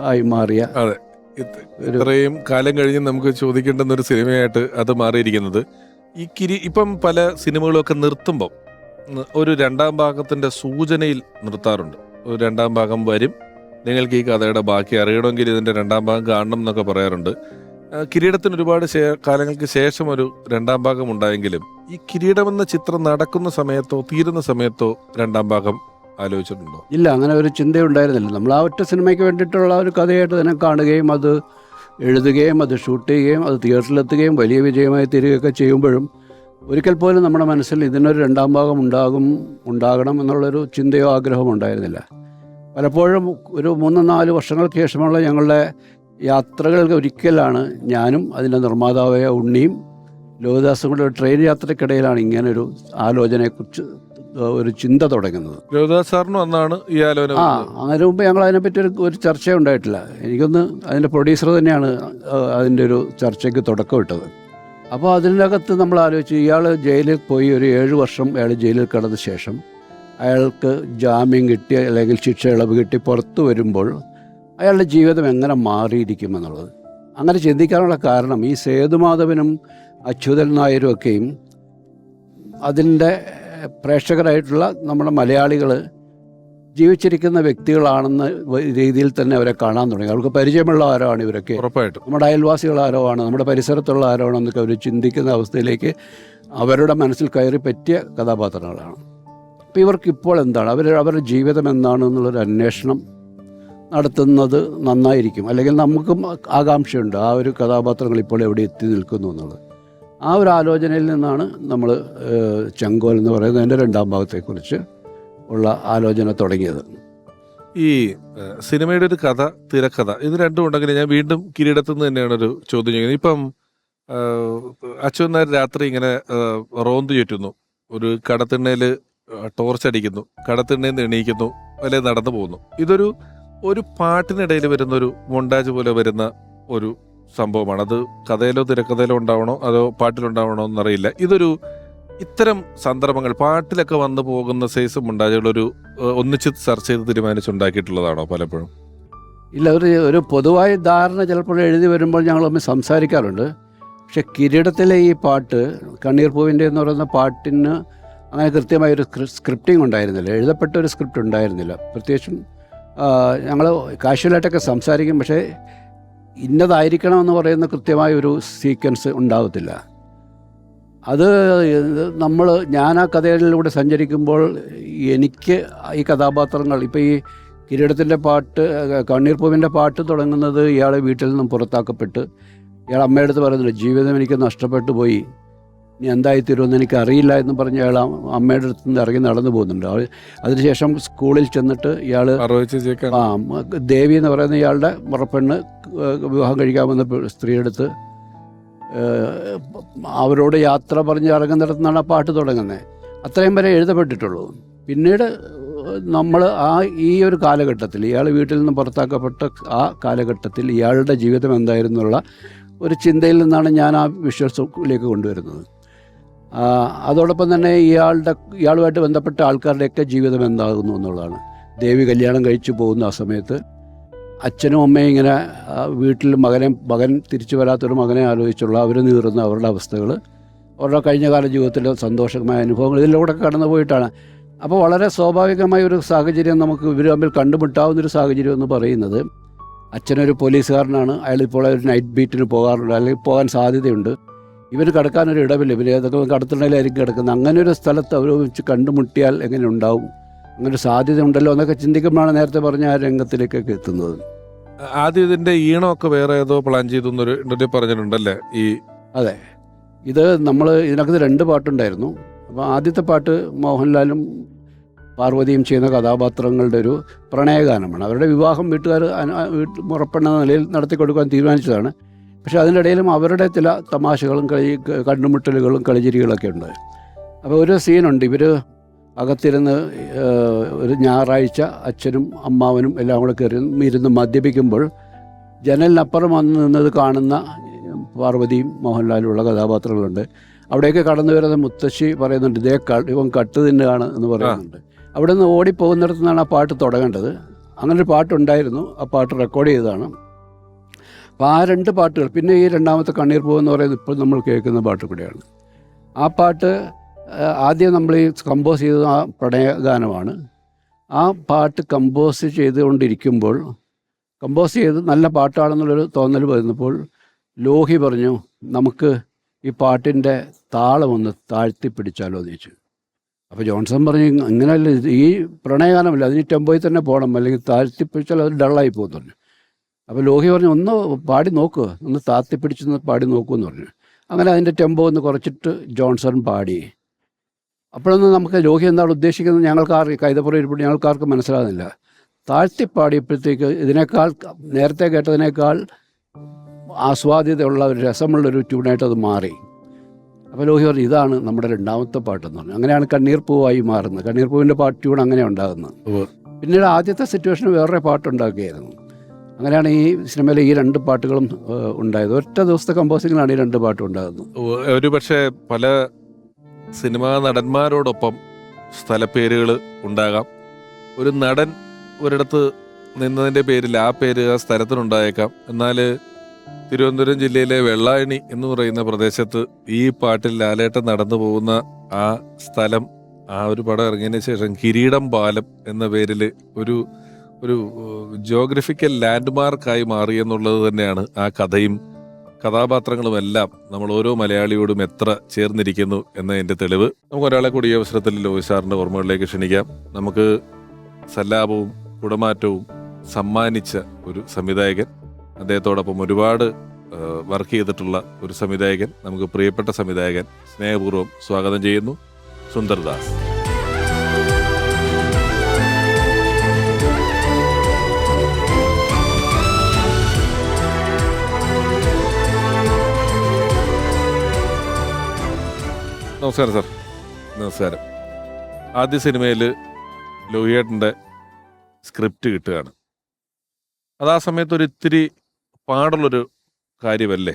[SPEAKER 2] ആയി മാറിയ.
[SPEAKER 1] അതെ, ഇത്രയും കാലം കഴിഞ്ഞ് നമുക്ക് ചോദിക്കേണ്ടുന്ന ഒരു സിനിമയായിട്ട് അത് മാറിയിരിക്കുന്നത്. ഈ ഇപ്പം പല സിനിമകളൊക്കെ നിർത്തുമ്പം ഒരു രണ്ടാം ഭാഗത്തിൻ്റെ സൂചനയിൽ നിർത്താറുണ്ട്. ഒരു രണ്ടാം ഭാഗം വരും, നിങ്ങൾക്ക് ഈ കഥയുടെ ബാക്കി അറിയണമെങ്കിൽ ഇതിൻ്റെ രണ്ടാം ഭാഗം കാണണം എന്നൊക്കെ പറയാറുണ്ട്. കിരീടത്തിന് ഒരുപാട് കാലങ്ങൾക്ക് ശേഷം ഒരു രണ്ടാം ഭാഗം ഉണ്ടായെങ്കിലും ഈ കിരീടം എന്ന ചിത്രം നടക്കുന്ന സമയത്തോ തീരുന്ന സമയത്തോ രണ്ടാം ഭാഗം ആലോചിച്ചിട്ടുണ്ടോ?
[SPEAKER 2] ഇല്ല, അങ്ങനെ ഒരു ചിന്തയുണ്ടായിരുന്നില്ല. നമ്മൾ ആ ഒറ്റ സിനിമയ്ക്ക് വേണ്ടിയിട്ടുള്ള ഒരു കഥയായിട്ട് തന്നെ കാണുകയും അത് എഴുതുകയും അത് ഷൂട്ട് ചെയ്യുകയും അത് തിയേറ്ററിലെത്തുകയും വലിയ വിജയമായി തീരുകയൊക്കെ ചെയ്യുമ്പോഴും ഒരിക്കൽ പോലും നമ്മുടെ മനസ്സിൽ ഇതിനൊരു രണ്ടാം ഭാഗം ഉണ്ടാകണം എന്നുള്ളൊരു ചിന്തയോ ആഗ്രഹമോ ഉണ്ടായിരുന്നില്ല. പലപ്പോഴും ഒരു 3-4 വർഷങ്ങൾക്ക് ശേഷമുള്ള ഞങ്ങളുടെ യാത്രകൾക്ക് ഒരിക്കലാണ് ഞാനും അതിൻ്റെ നിർമ്മാതാവായ ഉണ്ണിയും ലോഹിദാസും കൂടെ ഒരു ട്രെയിൻ യാത്രക്കിടയിലാണ് ഇങ്ങനൊരു ആലോചനയെക്കുറിച്ച് ഒരു ചിന്ത തുടങ്ങുന്നത്.
[SPEAKER 1] ലോഹിദാസ് സാറിനും അന്നാണ് ഈ ആലോചന.
[SPEAKER 2] അതിന് മുമ്പ് ഞങ്ങൾ അതിനെപ്പറ്റി ഒരു ചർച്ച ഉണ്ടായിട്ടില്ല. എനിക്കൊന്ന് അതിൻ്റെ പ്രൊഡ്യൂസർ തന്നെയാണ് അതിൻ്റെ ഒരു ചർച്ചയ്ക്ക് തുടക്കമിട്ടത്. അപ്പോൾ അതിനകത്ത് നമ്മൾ ആലോചിച്ചു, ഇയാൾ ജയിലിൽ പോയി ഒരു 7 വർഷം അയാൾ ജയിലിൽ കിടന്ന ശേഷം അയാൾക്ക് ജാമ്യം കിട്ടി അല്ലെങ്കിൽ ശിക്ഷ ഇളവ് കിട്ടി പുറത്തു വരുമ്പോൾ അയാളുടെ ജീവിതം എങ്ങനെ മാറിയിരിക്കുമെന്നുള്ളത്. അങ്ങനെ ചിന്തിക്കാനുള്ള കാരണം ഈ സേതുമാധവനും അച്യുതൻ നായരും ഒക്കെയും അതിൻ്റെ പ്രേക്ഷകരായിട്ടുള്ള നമ്മുടെ മലയാളികൾ ജീവിച്ചിരിക്കുന്ന വ്യക്തികളാണെന്ന രീതിയിൽ തന്നെ അവരെ കാണാൻ തുടങ്ങി. അവർക്ക് പരിചയമുള്ള ആരോ ആണ് ഇവരൊക്കെ,
[SPEAKER 1] ഉറപ്പായിട്ടും
[SPEAKER 2] നമ്മുടെ അയൽവാസികൾ ആരോ ആണ്, നമ്മുടെ പരിസരത്തുള്ള ആരോ ആണെന്നൊക്കെ അവർ ചിന്തിക്കുന്ന അവസ്ഥയിലേക്ക് അവരുടെ മനസ്സിൽ കയറി പറ്റിയ കഥാപാത്രങ്ങളാണ്. അപ്പോൾ ഇവർക്ക് ഇപ്പോൾ എന്താണ് അവരുടെ ജീവിതം എന്താണെന്നുള്ളൊരു അന്വേഷണം നടത്തുന്നത് നന്നായിരിക്കും. അല്ലെങ്കിൽ നമുക്കും ആകാംക്ഷയുണ്ട് ആ ഒരു കഥാപാത്രങ്ങൾ ഇപ്പോൾ എവിടെ എത്തി നിൽക്കുന്നു എന്നുള്ളത്. ആ ഒരു ആലോചനയിൽ നിന്നാണ് നമ്മൾ ചെങ്കോൽ എന്ന് പറയുന്നതിൻ്റെ രണ്ടാം ഭാഗത്തെക്കുറിച്ച് ഉള്ള ആലോചന തുടങ്ങിയത്.
[SPEAKER 1] ഈ സിനിമയുടെ ഒരു കഥ, തിരക്കഥ, ഇത് രണ്ടും ഉണ്ടെങ്കിൽ ഞാൻ വീണ്ടും കിരീടത്തിൽ നിന്ന് തന്നെയാണ് ഒരു ചോദ്യം ചെയ്യുന്നത്. ഇപ്പം അച്യുതൻ നായർ രാത്രി ഇങ്ങനെ റോന്ത് ചുറ്റുന്നു, ഒരു കടത്തിണ്ണയിൽ ടോർച്ചടിക്കുന്നു, കടത്തിണ്ണയിൽ നിന്ന് എണീക്കുന്നു, അല്ലെ നടന്നു പോകുന്നു. ഇതൊരു പാട്ടിനിടയിൽ വരുന്നൊരു മൊണ്ടാജ് പോലെ വരുന്ന ഒരു സംഭവമാണ്. അത് കഥയിലോ തിരക്കഥയിലോ ഉണ്ടാവണോ അതോ പാട്ടിലുണ്ടാവണോ എന്നറിയില്ല. ഇത്തരം സന്ദർഭങ്ങൾ പാട്ടിലൊക്കെ വന്നു പോകുന്ന സൈസ് മൊണ്ടാജുകളൊരു ഒന്നിച്ച് ചർച്ച ചെയ്ത് തീരുമാനിച്ചുണ്ടാക്കിയിട്ടുള്ളതാണോ പലപ്പോഴും?
[SPEAKER 2] ഇല്ല, ഒരു പൊതുവായ ധാരണ ചിലപ്പോൾ എഴുതി വരുമ്പോൾ ഞങ്ങൾ തമ്മിൽ സംസാരിക്കാറുണ്ട്. പക്ഷെ കിരീടത്തിലെ ഈ പാട്ട് കണ്ണീർ പൂവിൻ്റെ എന്ന് പറയുന്ന പാട്ടിന് അങ്ങനെ കൃത്യമായൊരു സ്ക്രിപ്റ്റിംഗ് ഉണ്ടായിരുന്നില്ല, എഴുതപ്പെട്ട ഒരു സ്ക്രിപ്റ്റ് ഉണ്ടായിരുന്നില്ല. പ്രത്യേകിച്ചും ഞങ്ങൾ കാഷ്വലായിട്ടൊക്കെ സംസാരിക്കും, പക്ഷേ ഇന്നതായിരിക്കണമെന്ന് പറയുന്ന കൃത്യമായൊരു സീക്വൻസ് ഉണ്ടാകത്തില്ല. അത് ഞാൻ ആ കഥയിലൂടെ സഞ്ചരിക്കുമ്പോൾ എനിക്ക് ഈ കഥാപാത്രങ്ങൾ, ഇപ്പോൾ ഈ കിരീടത്തിൻ്റെ പാട്ട്, കണ്ണീർ പൂവിൻ്റെ പാട്ട് തുടങ്ങുന്നത് ഇയാളെ വീട്ടിൽ നിന്നും പുറത്താക്കപ്പെട്ട് ഇയാൾ അമ്മയുടെ അടുത്ത് പറയുന്നുണ്ട്, ജീവിതം എനിക്ക് നഷ്ടപ്പെട്ടു പോയി, ഇനി എന്തായിത്തീരുമെന്ന് എനിക്കറിയില്ല എന്ന് പറഞ്ഞ് അയാൾ അമ്മയുടെ അടുത്ത് നിന്ന് ഇറങ്ങി നടന്നു പോകുന്നുണ്ട്. അതിനുശേഷം സ്കൂളിൽ ചെന്നിട്ട് ഇയാൾ ദേവി എന്ന് പറയുന്ന ഇയാളുടെ മുറപ്പെണ്ണ് വിവാഹം കഴിക്കാമെന്ന സ്ത്രീയെടുത്ത് അവരോട് യാത്ര പറഞ്ഞ് ഇറങ്ങുന്നിടത്തുനിന്നാണ് ആ പാട്ട് തുടങ്ങുന്നത്. അത്രയും വരെ എഴുതപ്പെട്ടിട്ടുള്ളൂ. പിന്നീട് നമ്മൾ ഈ ഒരു കാലഘട്ടത്തിൽ ഇയാൾ വീട്ടിൽ നിന്ന് പുറത്താക്കപ്പെട്ട ആ കാലഘട്ടത്തിൽ ഇയാളുടെ ജീവിതം എന്തായിരുന്നുള്ള ഒരു ചിന്തയിൽ നിന്നാണ് ഞാൻ ആ വിഷ്വൽസിലേക്ക് കൊണ്ടുവരുന്നത്. അതോടൊപ്പം തന്നെ ഇയാളുമായിട്ട് ബന്ധപ്പെട്ട ആൾക്കാരുടെയൊക്കെ ജീവിതം എന്താകുന്നു എന്നുള്ളതാണ്. ദേവി കല്യാണം കഴിച്ചു പോകുന്ന ആ സമയത്ത് അച്ഛനും അമ്മയും ഇങ്ങനെ വീട്ടിൽ മകൻ തിരിച്ചു വരാത്തൊരു മകനെ ആലോചിച്ചുള്ള അവർ നീറുന്ന അവരുടെ അവസ്ഥകൾ, അവരുടെ കഴിഞ്ഞകാല ജീവിതത്തിലെ സന്തോഷമായ അനുഭവങ്ങൾ ഇതിലൂടെ കടന്നു പോയിട്ടാണ്. അപ്പോൾ വളരെ സ്വാഭാവികമായ ഒരു സാഹചര്യം നമുക്ക് ഇവർ തമ്മിൽ കണ്ടുമുട്ടാവുന്നൊരു സാഹചര്യം എന്ന് പറയുന്നത്, അച്ഛനൊരു പോലീസുകാരനാണ്, അയാളിപ്പോൾ ഒരു നൈറ്റ് ബീറ്റിന് പോകാറുണ്ട്, അല്ലെങ്കിൽ പോകാൻ സാധ്യതയുണ്ട്. ഇവർ കിടക്കാനൊരു ഇടവില്ല, ഇവർ ഏതൊക്കെ കടത്തിണ്ണയിലായിരിക്കും കിടക്കുന്നത്. അങ്ങനെ ഒരു സ്ഥലത്ത് അവർ വെച്ച് കണ്ടുമുട്ടിയാൽ എങ്ങനെ ഉണ്ടാവും, അങ്ങനെ സാധ്യത ഉണ്ടല്ലോ എന്നൊക്കെ ചിന്തിക്കുമ്പോഴാണ് നേരത്തെ പറഞ്ഞ ആ രംഗത്തിലേക്കൊക്കെ എത്തുന്നത്.
[SPEAKER 1] ആദ്യം ഇതിൻ്റെ ഈണമൊക്കെ വേറെ ഏതോ പ്ലാൻ ചെയ്തു എന്നൊരു പറഞ്ഞിട്ടുണ്ടല്ലേ?
[SPEAKER 2] അതെ, ഇത് നമ്മൾ ഇതിനകത്ത് 2 പാട്ടുണ്ടായിരുന്നു. അപ്പോൾ ആദ്യത്തെ പാട്ട് മോഹൻലാലും പാർവതിയും ചെയ്യുന്ന കഥാപാത്രങ്ങളുടെ ഒരു പ്രണയഗാനമാണ്. അവരുടെ വിവാഹം വീട്ടുകാർ മുറപ്പെണ്ണ നിലയിൽ നടത്തി കൊടുക്കാൻ തീരുമാനിച്ചതാണ്. പക്ഷേ അതിൻ്റെ ഇടയിലും അവരുടെ ചില തമാശകളും കണ്ടുമുട്ടലുകളും കളിചിരികളൊക്കെ ഉണ്ട്. അപ്പോൾ ഒരു സീനുണ്ട്, ഇവർ അകത്തിരുന്ന് ഒരു ഞായറാഴ്ച അച്ഛനും അമ്മാവനും എല്ലാം കൂടെ കയറി ഇരുന്ന് മദ്യപിക്കുമ്പോൾ ജനലിനപ്പുറം വന്ന് നിന്നത് കാണുന്ന പാർവതിയും മോഹൻലാലും ഉള്ള കഥാപാത്രങ്ങളുണ്ട്. അവിടേക്ക് കടന്നു വരുന്ന മുത്തശ്ശി പറയുന്നുണ്ട്, ഇവൻ കട്ട് തിന്നുകയാണ് എന്ന് പറയുന്നുണ്ട്. അവിടെ നിന്ന് ഓടിപ്പോകുന്നിടത്തു നിന്നാണ് ആ പാട്ട് തുടങ്ങേണ്ടത്. അങ്ങനൊരു പാട്ടുണ്ടായിരുന്നു, ആ പാട്ട് റെക്കോർഡ് ചെയ്തതാണ്. അപ്പോൾ ആ 2 പാട്ടുകൾ, പിന്നെ ഈ രണ്ടാമത്തെ കണ്ണീർ പൂവ് എന്ന് പറയുന്നത് ഇപ്പോൾ നമ്മൾ കേൾക്കുന്ന പാട്ട് കൂടെയാണ്. ആ പാട്ട് ആദ്യം നമ്മൾ ഈ കമ്പോസ് ചെയ്ത ആ പ്രണയഗാനമാണ്. ആ പാട്ട് കമ്പോസ് ചെയ്ത് നല്ല പാട്ടാണെന്നുള്ളൊരു തോന്നൽ വരുന്നപ്പോൾ ലോഹി പറഞ്ഞു നമുക്ക് ഈ പാട്ടിൻ്റെ താളം ഒന്ന് താഴ്ത്തി പിടിച്ചാലോ എന്ന് ചോദിച്ചു. അപ്പോൾ ജോൺസൺ പറഞ്ഞു അങ്ങനെയല്ല, ഈ പ്രണയഗാനമല്ല, അതിന് ടെമ്പോയിൽ തന്നെ പോകണം, അല്ലെങ്കിൽ താഴ്ത്തി പിടിച്ചാൽ അത് ഡള്ളായി പോകുന്നു. അപ്പോൾ ലോഹി പറഞ്ഞു ഒന്ന് പാടി നോക്കുക, ഒന്ന് താഴ്ത്തി പിടിച്ചൊന്ന് പാടി നോക്കുമെന്ന് പറഞ്ഞു. അങ്ങനെ അതിൻ്റെ ടെമ്പോ ഒന്ന് കുറച്ചിട്ട് ജോൺസൺ പാടി. അപ്പോഴൊന്നും നമുക്ക് ലോഹി എന്താണ് ഉദ്ദേശിക്കുന്നത് ഞങ്ങൾക്കാർക്ക് കൈതപ്പുറം ഇരിപ്പിട്ട് ഞങ്ങൾക്കാർക്ക് മനസ്സിലാകുന്നില്ല. താഴ്ത്തി പാടിയപ്പോഴത്തേക്ക് ഇതിനേക്കാൾ നേരത്തെ കേട്ടതിനേക്കാൾ ആസ്വാദ്യതയുള്ള ഒരു രസമുള്ളൊരു ട്യൂണായിട്ട് അത് മാറി. അപ്പോൾ ലോഹി പറഞ്ഞു ഇതാണ് നമ്മുടെ രണ്ടാമത്തെ പാട്ടെന്ന് പറഞ്ഞു. അങ്ങനെയാണ് കണ്ണീർ പൂവായി മാറുന്നത്. കണ്ണീർ പൂവിൻ്റെ പാട്ട് ട്യൂൺ അങ്ങനെ ഉണ്ടാകുന്നത്. പിന്നീട് ആദ്യത്തെ സിറ്റുവേഷന് വേറൊരു പാട്ടുണ്ടാക്കുകയായിരുന്നു. അങ്ങനെയാണ് ഈ സിനിമയിലെ ഈ 2 പാട്ടുകളും ഉണ്ടായത്. ഒറ്റ ദിവസത്തെ കമ്പോസിങ്ങിലാണ് ഈ 2 പാട്ടും ഉണ്ടാകുന്നത്.
[SPEAKER 1] ഒരു പക്ഷേ പല സിനിമാ നടന്മാരോടൊപ്പം സ്ഥലപ്പേരുകൾ ഉണ്ടാകാം. ഒരു നടൻ ഒരിടത്ത് നിന്നതിൻ്റെ പേരിൽ ആ പേര് ആ സ്ഥലത്തിനുണ്ടായേക്കാം. എന്നാൽ തിരുവനന്തപുരം ജില്ലയിലെ വെള്ളായണി എന്ന് പറയുന്ന പ്രദേശത്ത് ഈ പാട്ടിൽ ലാലേട്ടൻ നടന്നു പോകുന്ന ആ സ്ഥലം ആ ഒരു പടം ഇറങ്ങിയതിന് ശേഷം കിരീടം പാലം എന്ന പേരിൽ ഒരു ജിയോഗ്രഫിക്കൽ ലാൻഡ്മാർക്കായി മാറി എന്നുള്ളത് തന്നെയാണ് ആ കഥയും കഥാപാത്രങ്ങളുമെല്ലാം നമ്മൾ ഓരോ മലയാളിയോടും എത്ര ചേർന്നിരിക്കുന്നു എന്നതിൻ്റെ തെളിവ്. നമുക്ക് ഒരാളെ കൂടി ഈ അവസരത്തിൽ ലോഹി സാറിൻ്റെ ഓർമ്മകളിലേക്ക് ക്ഷണിക്കാം. നമുക്ക് സല്ലാപവും കുടമാറ്റവും സമ്മാനിച്ച ഒരു സംവിധായകൻ, അദ്ദേഹത്തോടൊപ്പം ഒരുപാട് വർക്ക് ചെയ്തിട്ടുള്ള ഒരു സംവിധായകൻ, നമുക്ക് പ്രിയപ്പെട്ട സംവിധായകൻ, സ്നേഹപൂർവ്വം സ്വാഗതം ചെയ്യുന്നു, സുന്ദർദാസ്. നമസ്കാരം സാർ. നമസ്കാരം. ആദ്യ സിനിമയിൽ ലോഹിയേട്ടൻ്റെ സ്ക്രിപ്റ്റ് കിട്ടുകയാണ്. അത് ആ സമയത്ത് ഒരു ഇത്തിരി പാടുള്ളൊരു കാര്യമല്ലേ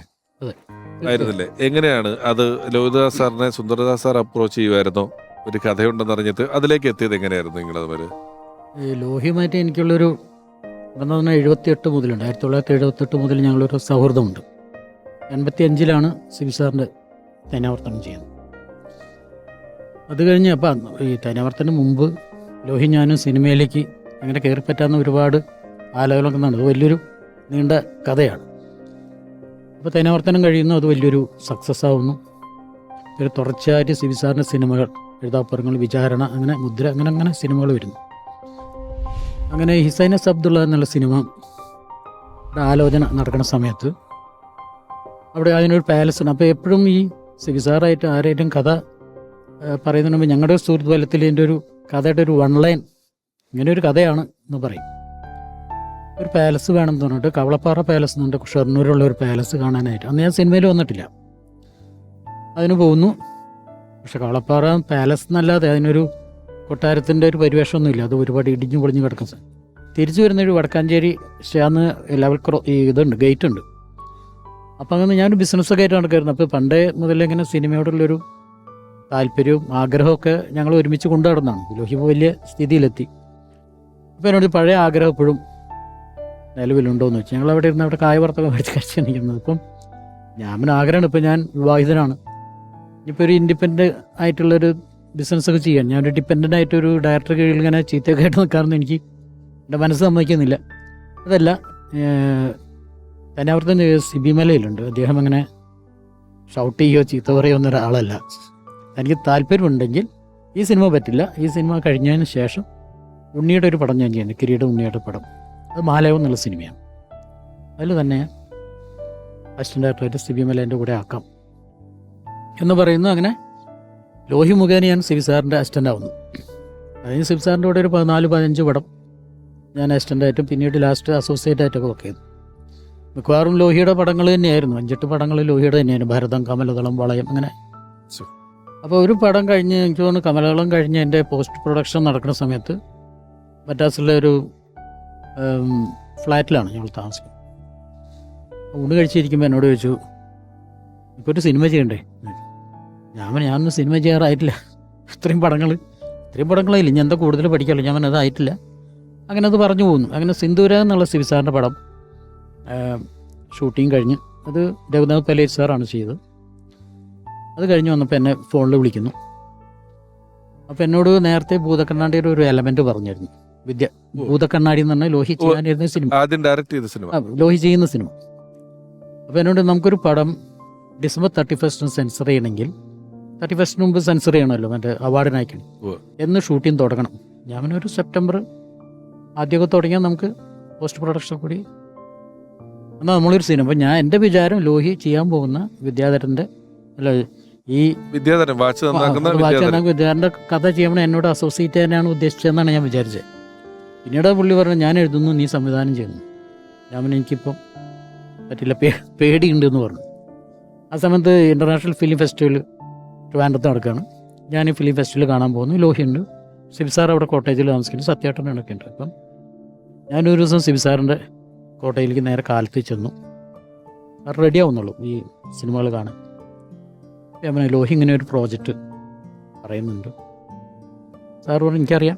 [SPEAKER 1] ആയിരുന്നില്ലേ? എങ്ങനെയാണ് അത് ലോഹിതദാസ് സാറിനെ സുന്ദർദാസ് സാർ അപ്രോച്ച് ചെയ്യുമായിരുന്നോ? ഒരു കഥയുണ്ടെന്ന് അറിഞ്ഞിട്ട് അതിലേക്ക് എത്തിയത് എങ്ങനെയായിരുന്നു നിങ്ങളതുവരെ?
[SPEAKER 3] ലോഹിയുമായിട്ട് എനിക്കുള്ളൊരു 1978 മുതലുണ്ട്. 1978 മുതൽ ഞങ്ങളൊരു സൗഹൃദമുണ്ട്. 85-ലാണ് സിബി സാറിൻ്റെ തേനാവർത്തനം ചെയ്യുന്നത്. അത് കഴിഞ്ഞ് അപ്പം ഈ തേനാവർത്തനം മുമ്പ് ലോഹി ഞാനും സിനിമയിലേക്ക് അങ്ങനെ കയറി പറ്റാവുന്ന ഒരുപാട് ആലോചനകളൊക്കെ നടന്നത്. വലിയൊരു നീണ്ട കഥയാണ്. അപ്പോൾ തേനാവർത്തനം കഴിയുന്നു, അത് വലിയൊരു സക്സസ് ആവുന്നു. ഒരു തുടർച്ചയായിട്ട് സിബി സാറിൻ്റെ സിനിമകൾ, എഴുതാപ്പുറങ്ങൾ, വിചാരണ, അങ്ങനെ മുദ്ര, അങ്ങനെ സിനിമകൾ വരുന്നു. അങ്ങനെ ഹിസൈനസ് അബ്ദുള്ള എന്നുള്ള സിനിമ ആലോചന നടക്കുന്ന സമയത്ത് അവിടെ അതിനൊരു പാലസ് ഉണ്ട്. അപ്പോൾ എപ്പോഴും ഈ സിബി സാറായിട്ട് ആരെയും കഥ പറയുന്നതിന് മുമ്പ് ഞങ്ങളുടെ സുഹൃത്ത് ഫലത്തിൽ എൻ്റെ ഒരു കഥയുടെ ഒരു 1 ലൈൻ ഇങ്ങനെ ഒരു കഥയാണ് എന്ന് പറയും. ഒരു പാലസ് വേണമെന്ന് പറഞ്ഞിട്ട് കവളപ്പാറ പാലസ് എന്നുണ്ട്, ഷൊർണൂരുള്ള ഒരു പാലസ് കാണാനായിട്ട്. അന്ന് ഞാൻ സിനിമയിൽ വന്നിട്ടില്ല. അതിന് പോകുന്നു. പക്ഷെ കവളപ്പാറ പാലസ് എന്നല്ലാതെ അതിനൊരു കൊട്ടാരത്തിൻ്റെ ഒരു പരിവേഷമൊന്നുമില്ല. അത് ഒരുപാട് ഇടിഞ്ഞു പൊളിഞ്ഞ് കിടക്കുന്ന. തിരിച്ചു വരുന്നൊരു വടക്കാഞ്ചേരി സ്റ്റേന്ന് ലെവൽ ഇതുണ്ട്, ഗേറ്റ് ഉണ്ട്. അപ്പം അങ്ങനെ ഞാനൊരു ബിസിനസ്സൊക്കെ ആയിട്ടാണ് കയറുന്നത്. അപ്പോൾ പണ്ടേ മുതലേ ഇങ്ങനെ സിനിമയോടുള്ളൊരു താല്പര്യവും ആഗ്രഹമൊക്കെ ഞങ്ങൾ ഒരുമിച്ച് കൊണ്ടു നടന്നതാണ്. ലോഹി വലിയ സ്ഥിതിയിലെത്തി. അപ്പോൾ എന്നോട് പഴയ ആഗ്രഹം എപ്പോഴും നിലവിലുണ്ടോ എന്ന് വെച്ചാൽ ഞങ്ങൾ അവിടെ ഇരുന്ന് അവിടെ കായവർത്തകം മേടിച്ച് കഴിച്ച് നിൽക്കുന്നത്. ഇപ്പം ഞാൻ ആഗ്രഹമാണ്. ഇപ്പം ഞാൻ വിവാഹിതനാണ്. ഇനിയിപ്പോൾ ഒരു ഇൻഡിപെൻഡൻ്റ് ആയിട്ടുള്ളൊരു ബിസിനസ്സൊക്കെ ചെയ്യാൻ, ഞാനൊരു ഡിപ്പെൻഡൻ്റ് ആയിട്ടൊരു ഡയറക്ടർ കീഴിൽ ഇങ്ങനെ ചീത്തയൊക്കെ ആയിട്ട് നിൽക്കാറൊന്നും എനിക്ക് എൻ്റെ മനസ്സ് സമ്മതിക്കുന്നില്ല. അതല്ല, തേനാവർത്തനം സിബി മലയിലുണ്ട്. അദ്ദേഹം അങ്ങനെ ഷൗട്ട് ചെയ്യുകയോ ചീത്ത പറയുകയോ ഒന്നും ഒരാളല്ല. എനിക്ക് താല്പര്യമുണ്ടെങ്കിൽ ഈ സിനിമ പറ്റില്ല. ഈ സിനിമ കഴിഞ്ഞതിന് ശേഷം ഉണ്ണിയുടെ ഒരു പടം ഞാൻ ചെയ്യുന്നത്, കിരീടം ഉണ്ണിയുടെ പടം. അത് മാലയം എന്നുള്ള സിനിമയാണ്. അതിൽ തന്നെ അസിസ്റ്റൻ്റ് ഡയറക്ടറായിട്ട് സിബി മലേൻ്റെ കൂടെ ആക്കാം എന്ന് പറയുന്നു. അങ്ങനെ ലോഹി മുഖേന ഞാൻ സിബി സാറിൻ്റെ അസിസ്റ്റൻ്റ് ആവുന്നു. അതിന് സിബി സാറിൻ്റെ കൂടെ ഒരു 14-15 പടം ഞാൻ അസിസ്റ്റൻ്റായിട്ടും പിന്നീട് ലാസ്റ്റ് അസോസിയേറ്റ് ആയിട്ടൊക്കെ വർക്ക് ചെയ്തു. മിക്കവാറും ലോഹിയുടെ പടങ്ങൾ തന്നെയായിരുന്നു. 5-8 പടങ്ങൾ ലോഹിയുടെ തന്നെയായിരുന്നു. ഭരതം, കമലദളം, വളയം, അങ്ങനെ. അപ്പോൾ ഒരു പടം കഴിഞ്ഞ് എനിക്ക് തോന്നുന്നു കമലദളം കഴിഞ്ഞ് എൻ്റെ പോസ്റ്റ് പ്രൊഡക്ഷൻ നടക്കുന്ന സമയത്ത് മദ്രാസിലെ ഒരു ഫ്ലാറ്റിലാണ് ഞങ്ങൾ താമസിക്കുന്നത്. ഊണ് കഴിച്ചിരിക്കുമ്പോൾ എന്നോട് ചോദിച്ചു, ഇപ്പോൾ ഒരു സിനിമ ചെയ്യണ്ടേ? ഞാനൊന്നും സിനിമ ചെയ്യാറായിട്ടില്ല. ഇത്രയും പടങ്ങളില്ല, ഞാൻ എന്താ കൂടുതൽ പഠിക്കാമല്ലോ. ഞാൻ അതായിട്ടില്ല. അങ്ങനെ അത് പറഞ്ഞു പോകുന്നു. അങ്ങനെ സിന്ദൂര എന്നുള്ള സിബി സാറിൻ്റെ പടം ഷൂട്ടിങ് കഴിഞ്ഞ്, അത് രഘുനാഥ് പലേരി സാറാണ് ചെയ്തത്. അത് കഴിഞ്ഞ് വന്നപ്പോൾ എന്നെ ഫോണിൽ വിളിക്കുന്നു. അപ്പോൾ എന്നോട് നേരത്തെ ഭൂതക്കണ്ണാടിയുടെ ഒരു എലമെൻറ്റ് പറഞ്ഞിരുന്നു. ഭൂതക്കണ്ണാടി എന്ന് പറഞ്ഞാൽ ലോഹി ചെയ്യാനിരുന്ന സിനിമ,
[SPEAKER 1] ആദ്യം ഡയറക്റ്റ് ചെയ്ത സിനിമ,
[SPEAKER 3] ലോഹി ചെയ്യുന്ന സിനിമ. അപ്പോൾ എന്നോട് നമുക്കൊരു പടം ഡിസംബർ 31 സെൻസർ ചെയ്യണമെങ്കിൽ 31 മുമ്പ് സെൻസർ ചെയ്യണമല്ലോ മറ്റേ അവാർഡിനയക്കണം എന്ന് ഷൂട്ടിങ് തുടങ്ങണം. ഞാൻ പിന്നെ ഒരു സെപ്റ്റംബർ ആദ്യമൊക്കെ തുടങ്ങിയാൽ നമുക്ക് പോസ്റ്റ് പ്രൊഡക്ഷൻ കൂടി എന്നാൽ നമ്മളൊരു സിനിമ. അപ്പോൾ ഞാൻ എൻ്റെ വിചാരം ലോഹി ചെയ്യാൻ പോകുന്ന വിദ്യാധരൻ്റെ അല്ല ഈ
[SPEAKER 1] വിദ്യാധരൻ വാച്ച് നന്നാക്കുന്ന
[SPEAKER 3] വിദ്യാധരൻ്റെ കഥ ചെയ്യണം എന്നോട് അസോസിയേറ്റ് ചെയ്യാനാണ് ഉദ്ദേശിച്ചതെന്നാണ് ഞാൻ വിചാരിച്ചത്. പിന്നീട് പുള്ളി പറഞ്ഞു ഞാൻ എഴുതുന്നു, നീ സംവിധാനം ചെയ്യുന്നു. ഞാൻ പിന്നെ എനിക്കിപ്പം പറ്റില്ല, പേടിയുണ്ട് എന്ന് പറഞ്ഞു. ആ സമയത്ത് ഇൻ്റർനാഷണൽ ഫിലിം ഫെസ്റ്റിവൽ ട്രിവാൻഡ്രത്ത് നടക്കുകയാണ്. ഞാൻ ഈ ഫിലിം ഫെസ്റ്റിവൽ കാണാൻ പോകുന്നു. ലോഹിയുണ്ട്, സിബിസാർ അവിടെ കോട്ടേജിൽ താമസിക്കുന്നു, സത്യേട്ടനൊക്കെ ഉണ്ട്. അപ്പം ഞാനൊരു ദിവസം സിബിസാറിൻ്റെ കോട്ടയിലേക്ക് നേരെ കാലത്ത് ചെന്നു. അത് റെഡി ആവുന്നുള്ളൂ ഈ സിനിമകൾ കാണാൻ. ഞാൻ പറഞ്ഞു ലോഹി ഇങ്ങനെ ഒരു പ്രോജക്റ്റ് പറയുന്നുണ്ട്. സാർ പറഞ്ഞു എനിക്കറിയാം,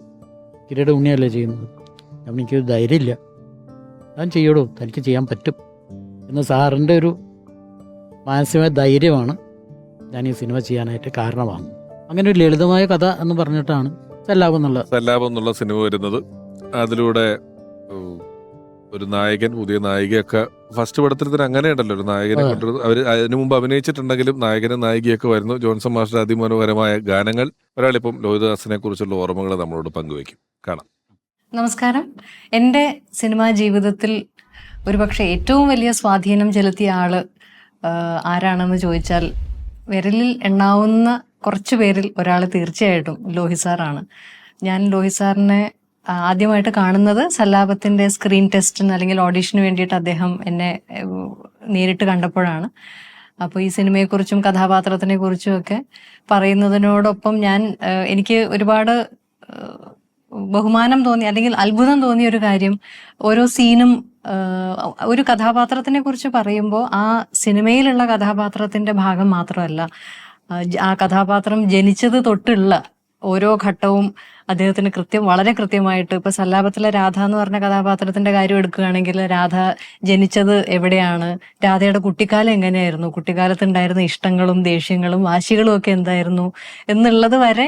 [SPEAKER 3] കിരീട ഉണ്ണിയല്ലേ ചെയ്യുന്നത്. ഞാൻ എനിക്കൊരു ധൈര്യമില്ല, ഞാൻ ചെയ്യടോ, തനിക്ക് ചെയ്യാൻ പറ്റും എന്ന് സാറിൻ്റെ ഒരു മാനസികമായ ധൈര്യമാണ് ഞാൻ ഈ സിനിമ ചെയ്യാനായിട്ട് കാരണമാണ്. അങ്ങനെ ഒരു ലളിതമായ കഥ എന്ന് പറഞ്ഞിട്ടാണ് സല്ലാപം എന്നുള്ള
[SPEAKER 1] സിനിമ വരുന്നത്. അതിലൂടെ ഒരു നായകൻ, പുതിയ നായികയൊക്കെ ഫസ്റ്റ് പടത്തിൽ തന്നെ അങ്ങനെയുണ്ടല്ലോ, ഒരു നായകനെ കൊണ്ടു അവർ അതിനു മുമ്പ് അഭിനയിച്ചിട്ടുണ്ടെങ്കിലും നായകനും നായികയൊക്കെ വരുന്നു. ജോൺസൺ മാസ്റ്റർ അതിമനോഹരമായ ഗാനങ്ങൾ. ഒരാളിപ്പം ലോഹിതദാസിനെ കുറിച്ചുള്ള ഓർമ്മകൾ നമ്മളോട് പങ്കുവയ്ക്കും. കാണാം.
[SPEAKER 4] നമസ്കാരം. എൻ്റെ സിനിമാ ജീവിതത്തിൽ ഒരുപക്ഷെ ഏറ്റവും വലിയ സ്വാധീനം ചെലുത്തിയ ആള് ആരാണെന്ന് ചോദിച്ചാൽ വിരലിൽ എണ്ണാവുന്ന കുറച്ച് പേരിൽ ഒരാൾ തീർച്ചയായിട്ടും ലോഹി സാറാണ്. ഞാൻ ലോഹി സാറിനെ ആദ്യമായിട്ട് കാണുന്നത് സല്ലാപത്തിൻ്റെ സ്ക്രീൻ ടെസ്റ്റിന് അല്ലെങ്കിൽ ഓഡീഷന് വേണ്ടിയിട്ട് അദ്ദേഹം എന്നെ നേരിട്ട് കണ്ടപ്പോഴാണ്. അപ്പോൾ ഈ സിനിമയെക്കുറിച്ചും കഥാപാത്രത്തിനെ കുറിച്ചും ഒക്കെ പറയുന്നതിനോടൊപ്പം എനിക്ക് ഒരുപാട് ബഹുമാനം തോന്നി അല്ലെങ്കിൽ അത്ഭുതം തോന്നിയ ഒരു കാര്യം, ഓരോ സീനും ഒരു കഥാപാത്രത്തിനെ കുറിച്ച് പറയുമ്പോൾ ആ സിനിമയിലുള്ള കഥാപാത്രത്തിന്റെ ഭാഗം മാത്രമല്ല, ആ കഥാപാത്രം ജനിച്ചത് തൊട്ടുള്ള ഓരോ ഘട്ടവും അദ്ദേഹത്തിന് വളരെ കൃത്യമായിട്ട്, ഇപ്പൊ സല്ലാപത്തിലെ രാധ എന്ന് പറഞ്ഞ കഥാപാത്രത്തിന്റെ കാര്യം എടുക്കുകയാണെങ്കിൽ രാധ ജനിച്ചത് എവിടെയാണ്, രാധയുടെ കുട്ടിക്കാലം എങ്ങനെയായിരുന്നു, കുട്ടിക്കാലത്ത് ഉണ്ടായിരുന്ന ഇഷ്ടങ്ങളും ദേഷ്യങ്ങളും വാശികളും ഒക്കെ എന്തായിരുന്നു എന്നുള്ളത് വരെ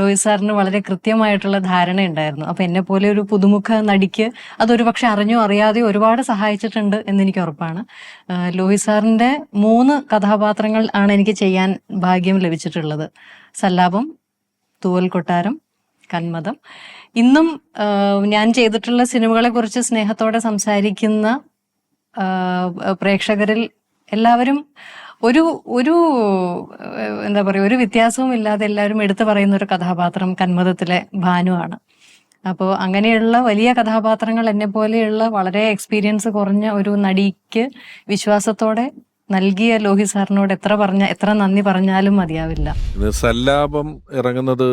[SPEAKER 4] ലോഹി സാറിന് വളരെ കൃത്യമായിട്ടുള്ള ധാരണ ഉണ്ടായിരുന്നു. അപ്പൊ എന്നെ പോലെ ഒരു പുതുമുഖ നടിക്ക് അതൊരു പക്ഷെ അറിഞ്ഞോ അറിയാതെയോ ഒരുപാട് സഹായിച്ചിട്ടുണ്ട് എന്നെനിക്ക് ഉറപ്പാണ്. ലോഹി സാറിന്റെ 3 കഥാപാത്രങ്ങൾ ആണ് എനിക്ക് ചെയ്യാൻ ഭാഗ്യം ലഭിച്ചിട്ടുള്ളത്. സല്ലാപം, തൂവൽ കൊട്ടാരം, കന്മദം. ഇന്നും ഞാൻ ചെയ്തിട്ടുള്ള സിനിമകളെ കുറിച്ച് സ്നേഹത്തോടെ സംസാരിക്കുന്ന പ്രേക്ഷകരിൽ എല്ലാവരും ഒരു എന്താ പറയുക, ഒരു വ്യത്യാസവും ഇല്ലാതെ എല്ലാവരും എടുത്തു പറയുന്ന ഒരു കഥാപാത്രം കന്മദത്തിലെ ഭാനുവാണ്. അപ്പോൾ അങ്ങനെയുള്ള വലിയ കഥാപാത്രങ്ങൾ എന്നെ പോലെയുള്ള വളരെ എക്സ്പീരിയൻസ് കുറഞ്ഞ ഒരു നടിക്ക് വിശ്വാസത്തോടെ നൽകിയ ലോഹി സാറിനോട് എത്ര നന്ദി പറഞ്ഞാലും മതിയാവില്ല.
[SPEAKER 1] സല്ലാപം ഇറങ്ങുന്നത്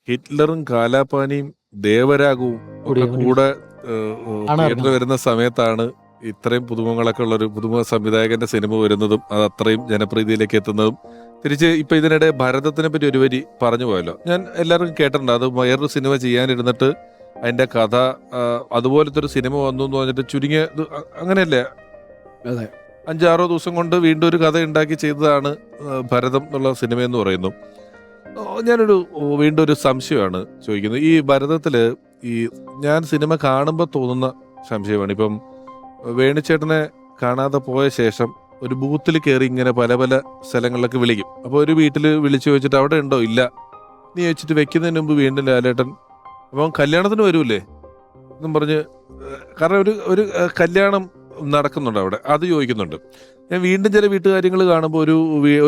[SPEAKER 1] ഹിറ്റ്ലറും കാലാപാനിയും ദേവരാഗവും ഒക്കെ കൂടെ വരുന്ന സമയത്താണ് ഇത്രയും പുതുമുഖങ്ങളൊക്കെ ഉള്ള ഒരു പുതുമുഖ സംവിധായകന്റെ സിനിമ വരുന്നതും അത് അത്രയും ജനപ്രീതിയിലേക്ക് എത്തുന്നതും. തിരിച്ച് ഇപ്പൊ ഇതിനിടെ ഭരതത്തിനെ പറ്റി ഒരു വരി പറഞ്ഞു പോയല്ലോ, ഞാൻ എല്ലാവർക്കും കേട്ടിട്ടുണ്ട്. അത് വേറൊരു സിനിമ ചെയ്യാനിരുന്നിട്ട് അതിന്റെ കഥ അതുപോലത്തെ ഒരു സിനിമ വന്നു എന്ന് പറഞ്ഞിട്ട് ചുരുങ്ങിയ അങ്ങനെയല്ലേ,
[SPEAKER 2] അതെ,
[SPEAKER 1] 5-6 ദിവസം കൊണ്ട് വീണ്ടും ഒരു കഥ ഉണ്ടാക്കി ചെയ്തതാണ് ഭരതം എന്നുള്ള സിനിമയെന്ന് പറയുന്നു. വീണ്ടും ഒരു സംശയമാണ് ചോദിക്കുന്നത്. ഈ ഭരതത്തില് ഞാൻ സിനിമ കാണുമ്പോൾ തോന്നുന്ന സംശയമാണ്. ഇപ്പം വേണുചേട്ടനെ കാണാതെ പോയ ശേഷം ഒരു ബൂത്തിൽ കയറി ഇങ്ങനെ പല പല സ്ഥലങ്ങളിലൊക്കെ വിളിക്കും. അപ്പോൾ ഒരു വീട്ടിൽ വിളിച്ചു ചോദിച്ചിട്ട് അവിടെ ഉണ്ടോ, ഇല്ല, നീ വെച്ചിട്ട് വെക്കുന്നതിന് മുമ്പ് വീണ്ടും ലാലേട്ടൻ അപ്പം കല്യാണത്തിന് വരൂലേ എന്നും പറഞ്ഞ്, കാരണം ഒരു നടക്കുന്നുണ്ട് അവിടെ, അത് ചോദിക്കുന്നുണ്ട്. ഞാൻ വീണ്ടും ചില വീട്ടുകാര്യങ്ങൾ കാണുമ്പോൾ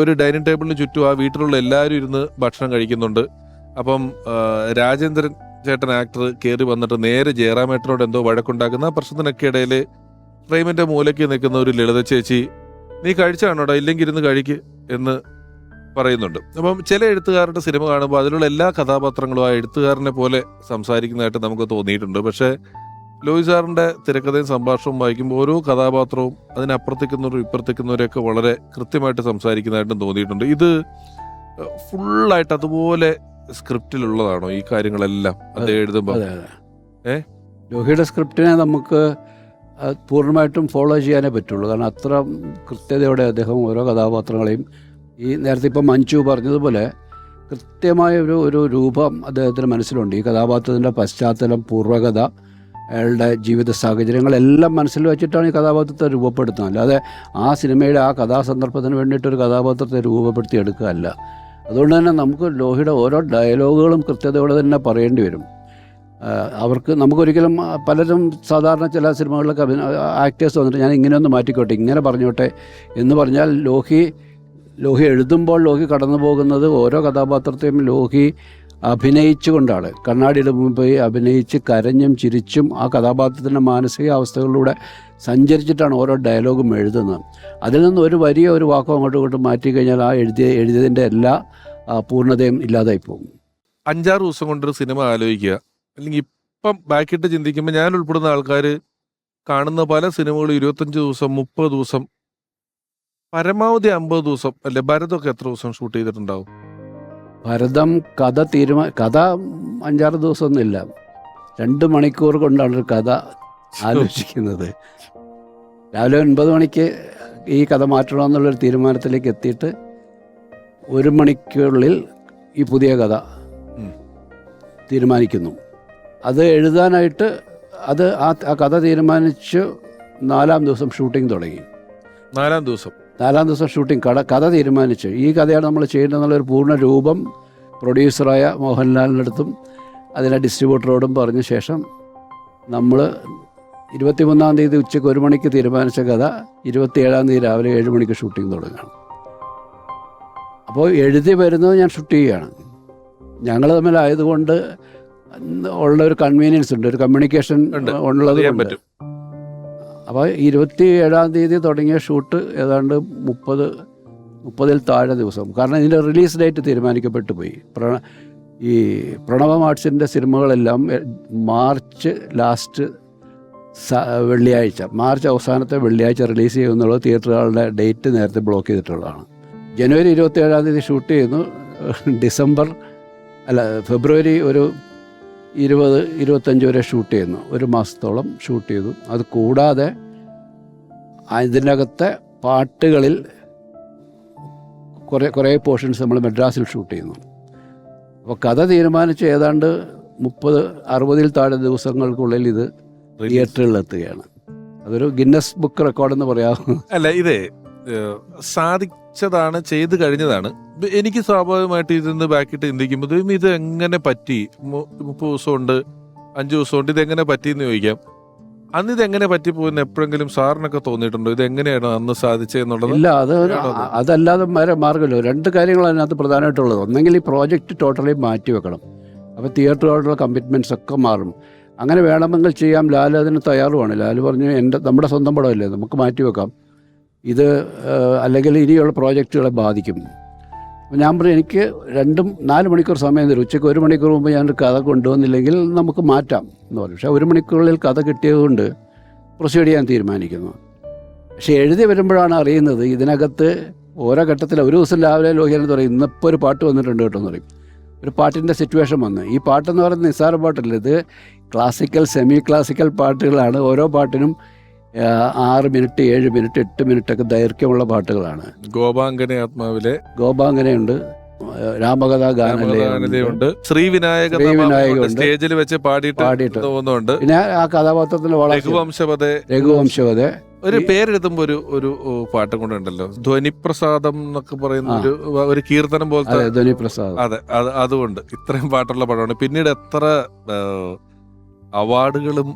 [SPEAKER 1] ഒരു ഡൈനിങ് ടേബിളിന് ചുറ്റും ആ വീട്ടിലുള്ള എല്ലാവരും ഇരുന്ന് ഭക്ഷണം കഴിക്കുന്നുണ്ട്. അപ്പം രാജേന്ദ്രൻ ചേട്ടൻ ആക്ടർ കയറി വന്നിട്ട് നേരെ ജയറാമേട്ടനോട് എന്തോ വഴക്കുണ്ടാക്കുന്ന പ്രശ്നത്തിനൊക്കെ ഇടയിൽ ഫ്രെയിമിന്റെ മൂലയ്ക്ക് നിൽക്കുന്ന ഒരു ലളിത ചേച്ചി, നീ കഴിച്ചാണോടാ, ഇല്ലെങ്കിൽ ഇരുന്ന് കഴിക്ക് എന്ന് പറയുന്നുണ്ട്. അപ്പം ചില എഴുത്തുകാരുടെ സിനിമ കാണുമ്പോൾ അതിലുള്ള എല്ലാ കഥാപാത്രങ്ങളും ആ എഴുത്തുകാരനെ പോലെ സംസാരിക്കുന്നതായിട്ട് നമുക്ക് തോന്നിയിട്ടുണ്ട്. പക്ഷേ ലോഹി സാറിന്റെ തിരക്കഥയും സംഭാഷണവും വായിക്കുമ്പോൾ ഓരോ കഥാപാത്രവും അതിനപ്പുറത്തേക്കുന്നവരും ഇപ്പുറത്തേക്കുന്നവരെയൊക്കെ വളരെ കൃത്യമായിട്ട് സംസാരിക്കുന്നതായിട്ടും തോന്നിയിട്ടുണ്ട്. ഇത് ഫുള്ളായിട്ട് അതുപോലെ സ്ക്രിപ്റ്റിലുള്ളതാണോ ഈ കാര്യങ്ങളെല്ലാം അദ്ദേഹം എഴുതുമ്പോൾ?
[SPEAKER 2] ലോഹിയുടെ സ്ക്രിപ്റ്റിനെ നമുക്ക് പൂർണ്ണമായിട്ടും ഫോളോ ചെയ്യാനേ പറ്റുള്ളൂ. കാരണം അത്ര കൃത്യതയോടെ അദ്ദേഹം ഓരോ കഥാപാത്രങ്ങളെയും നേരത്തെ ഇപ്പം മഞ്ജു പറഞ്ഞതുപോലെ കൃത്യമായ ഒരു രൂപം അദ്ദേഹത്തിന് മനസ്സിലുണ്ട്. ഈ കഥാപാത്രത്തിൻ്റെ പശ്ചാത്തലം, പൂർവ്വകഥ, അയാളുടെ ജീവിത സാഹചര്യങ്ങളെല്ലാം മനസ്സിൽ വെച്ചിട്ടാണ് ഈ കഥാപാത്രത്തെ രൂപപ്പെടുത്തുന്നത്. അല്ലാതെ ആ സിനിമയുടെ ആ കഥാസന്ദർഭത്തിന് വേണ്ടിയിട്ടൊരു കഥാപാത്രത്തെ രൂപപ്പെടുത്തി എടുക്കുകയല്ല. അതുകൊണ്ട് തന്നെ നമുക്ക് ലോഹിയുടെ ഓരോ ഡയലോഗുകളും കൃത്യതയോടെ തന്നെ പറയേണ്ടി വരും. അവർക്ക് നമുക്കൊരിക്കലും പലരും സാധാരണ ചില സിനിമകളിലൊക്കെ ആക്ടേഴ്സ് വന്നിട്ട് ഞാൻ ഇങ്ങനെയൊന്ന് മാറ്റിക്കോട്ടെ, ഇങ്ങനെ പറഞ്ഞോട്ടെ എന്ന് പറഞ്ഞാൽ ലോഹി എഴുതുമ്പോൾ ലോഹി കടന്നു പോകുന്നത് ഓരോ കഥാപാത്രത്തെയും ലോഹി അഭിനയിച്ചുകൊണ്ടാണ്. കണ്ണാടിയുടെ മുമ്പിൽ പോയി അഭിനയിച്ച് കരഞ്ഞും ചിരിച്ചും ആ കഥാപാത്രത്തിൻ്റെ മാനസികാവസ്ഥകളിലൂടെ സഞ്ചരിച്ചിട്ടാണ് ഓരോ ഡയലോഗും എഴുതുന്നത്. അതിൽ നിന്ന് ഒരു വരിയോ ഒരു വാക്കോ അങ്ങോട്ടും ഇങ്ങോട്ടും മാറ്റിക്കഴിഞ്ഞാൽ ആ എഴുതിയതിൻ്റെ എല്ലാ പൂർണ്ണതയും ഇല്ലാതായി പോകും.
[SPEAKER 1] 5-6 ദിവസം കൊണ്ടൊരു സിനിമ ആലോചിക്കുക, അല്ലെങ്കിൽ ഇപ്പം ബാക്കിയിട്ട് ചിന്തിക്കുമ്പോൾ ഞാൻ ഉൾപ്പെടുന്ന ആൾക്കാർ കാണുന്ന പല സിനിമകളും 25 ദിവസം 30 ദിവസം പരമാവധി 50 ദിവസം അല്ലെ. ഭരതമൊക്കെ എത്ര ദിവസം ഷൂട്ട് ചെയ്തിട്ടുണ്ടാവും?
[SPEAKER 2] ഭരതം കഥ 5-6 ദിവസമൊന്നുമില്ല, 2 മണിക്കൂർ കൊണ്ടാണ് ഒരു കഥ ആലോചിക്കുന്നത്. രാവിലെ 9 മണിക്ക് ഈ കഥ മാറ്റണമെന്നുള്ളൊരു തീരുമാനത്തിലേക്ക് എത്തിയിട്ട് 1 മണിക്കൂറിൽ ഈ പുതിയ കഥ തീരുമാനിക്കുന്നു. അത് എഴുതാനായിട്ട് ആ കഥ തീരുമാനിച്ച് 4-ാം ദിവസം ഷൂട്ടിംഗ് തുടങ്ങി.
[SPEAKER 1] 4-ാം ദിവസം
[SPEAKER 2] ഷൂട്ടിംഗ് കഥ തീരുമാനിച്ച് ഈ കഥയാണ് നമ്മൾ ചെയ്യേണ്ടതെന്നുള്ളൊരു പൂർണ്ണ രൂപം പ്രൊഡ്യൂസറായ മോഹൻലാലിനടുത്തും അതിനെ ഡിസ്ട്രിബ്യൂട്ടറോടും പറഞ്ഞ ശേഷം നമ്മൾ 23-ാം തീയതി ഉച്ചയ്ക്ക് 1 മണിക്ക് തീരുമാനിച്ച കഥ 27-ാം തീയതി രാവിലെ 7 മണിക്ക് ഷൂട്ടിംഗ് തുടങ്ങുകയാണ്. അപ്പോൾ എഴുതി വരുന്നത് ഞാൻ ഷൂട്ട് ചെയ്യുകയാണ്. ഞങ്ങൾ തമ്മിലായതുകൊണ്ട് ഉള്ളൊരു കൺവീനിയൻസ് ഉണ്ട്, ഒരു കമ്മ്യൂണിക്കേഷൻ ഉള്ളത് കൊണ്ട്. അപ്പോൾ 27-ാം തീയതി തുടങ്ങിയ ഷൂട്ട് ഏതാണ്ട് 30-ൽ താഴെ ദിവസം. കാരണം ഇതിൻ്റെ റിലീസ് ഡേറ്റ് തീരുമാനിക്കപ്പെട്ടു പോയി. ഈ പ്രണവം ആർട്സിൻ്റെ സിനിമകളെല്ലാം മാർച്ച് ലാസ്റ്റ് വെള്ളിയാഴ്ച, മാർച്ച് അവസാനത്തെ വെള്ളിയാഴ്ച റിലീസ് ചെയ്യുമെന്നുള്ളത് തിയേറ്ററുകളുടെ ഡേറ്റ് നേരത്തെ ബ്ലോക്ക് ചെയ്തിട്ടുള്ളതാണ്. ജനുവരി 27-ാം തീയതി ഷൂട്ട് ചെയ്യുന്നു, ഫെബ്രുവരി ഒരു 20-25 വരെ ഷൂട്ട് ചെയ്യുന്നു. 1 മാസത്തോളം ഷൂട്ട് ചെയ്തു. അത് കൂടാതെ ഇതിനകത്തെ പാട്ടുകളിൽ കുറേ പോർഷൻസ് നമ്മൾ മദ്രാസിൽ ഷൂട്ട് ചെയ്യുന്നു. അപ്പോൾ കഥ തീരുമാനിച്ച് ഏതാണ്ട് 30-60-ൽ താഴെ ദിവസങ്ങൾക്കുള്ളിൽ ഇത് തിയേറ്ററുകളിലെത്തുകയാണ്. അതൊരു ഗിന്നസ് ബുക്ക് റെക്കോർഡെന്ന് പറയാം.
[SPEAKER 1] അല്ല, ഇതേ സാധിച്ചതാണ്, ചെയ്ത് കഴിഞ്ഞതാണ്. എനിക്ക് സ്വാഭാവികമായിട്ട് ഇതിന്ന് ബാക്കിയിട്ട് ചിന്തിക്കുമ്പോൾ ഇത് എങ്ങനെ പറ്റി, 30 ദിവസമുണ്ട് 5 ദിവസമുണ്ട്, ഇതെങ്ങനെ പറ്റിയെന്ന് ചോദിക്കാം. അന്ന് ഇതെങ്ങനെ പറ്റിപ്പോയെന്ന് എപ്പോഴെങ്കിലും സാറിനൊക്കെ തോന്നിയിട്ടുണ്ടോ? ഇതെങ്ങനെയാണ് അന്ന് സാധിച്ചതെന്നുള്ളത്?
[SPEAKER 2] ഇല്ല, അതല്ലാതെ വേറെ മാർഗ്ഗമില്ല. 2 കാര്യങ്ങൾ അതിനകത്ത് പ്രധാനമായിട്ടുള്ളത്. ഒന്നെങ്കിൽ ഈ പ്രോജക്റ്റ് ടോട്ടലി മാറ്റി വെക്കണം. അപ്പോൾ തിയേറ്ററുകളുടെ കമ്മിറ്റ്മെൻറ്റ്സ് ഒക്കെ മാറും. അങ്ങനെ വേണമെങ്കിൽ ചെയ്യാം. ലാൽ അതിന് തയ്യാറുമാണ്. ലാൽ പറഞ്ഞു നമ്മുടെ സ്വന്തം പടമല്ലേ, നമുക്ക് മാറ്റി വെക്കാം, ഇത് അല്ലെങ്കിൽ ഇനിയുള്ള പ്രോജക്റ്റുകളെ ബാധിക്കും. അപ്പോൾ ഞാൻ പറഞ്ഞു എനിക്ക് 4 മണിക്കൂർ സമയം തരും, ഉച്ചയ്ക്ക് 1 മണിക്കൂർ മുമ്പ് ഞാനൊരു കഥ കൊണ്ടുവന്നില്ലെങ്കിൽ നമുക്ക് മാറ്റാം എന്ന് പറഞ്ഞു. പക്ഷേ 1 മണിക്കൂറിൽ കഥ കിട്ടിയതുകൊണ്ട് പ്രൊസീഡ് ചെയ്യാൻ തീരുമാനിക്കുന്നു. പക്ഷേ എഴുതി വരുമ്പോഴാണ് അറിയുന്നത് ഇതിനകത്ത് ഓരോ ഘട്ടത്തിൽ ഒരു ദിവസം രാവിലെ ലോഹിയാണെന്ന് പറയും, ഇന്നിപ്പോൾ ഒരു പാട്ട് വന്നിട്ടുണ്ട് കേട്ടോ എന്ന് പറയും. ഒരു പാട്ടിൻ്റെ സിറ്റുവേഷൻ വന്ന്, ഈ പാട്ടെന്ന് പറയുന്നത് നിസ്സാര പാട്ടല്ല, ഇത് ക്ലാസിക്കൽ സെമി ക്ലാസിക്കൽ പാട്ടുകളാണ്. ഓരോ പാട്ടിനും 6 മിനിറ്റ് 7 മിനിറ്റ് 8 മിനിറ്റൊക്കെ ദൈർഘ്യമുള്ള പാട്ടുകളാണ്. ഗോപാംഗനയുണ്ട്, രാമകഥാ ഗാനലയുണ്ട്,
[SPEAKER 1] ശ്രീവിനായക സ്റ്റേജിൽ വെച്ച് പാടിയിട്ട് തോന്നുന്നുണ്ട്.
[SPEAKER 2] പിന്നെ ആ കഥാപാത്രത്തിന് രഘുവംശവധ
[SPEAKER 1] ഒരു പേരെഴുതുമ്പോ ഒരു പാട്ടും കൂടെ ഉണ്ടല്ലോ, ധ്വനിപ്രസാദം എന്നൊക്കെ പറയുന്ന ഒരു കീർത്തനം പോലത്തെ.
[SPEAKER 2] ധ്വനിപ്രസാദം,
[SPEAKER 1] അതെ. അതുകൊണ്ട് ഇത്രയും പാട്ടുള്ള പടമാണ്. പിന്നീട് എത്ര അവാർഡുകളും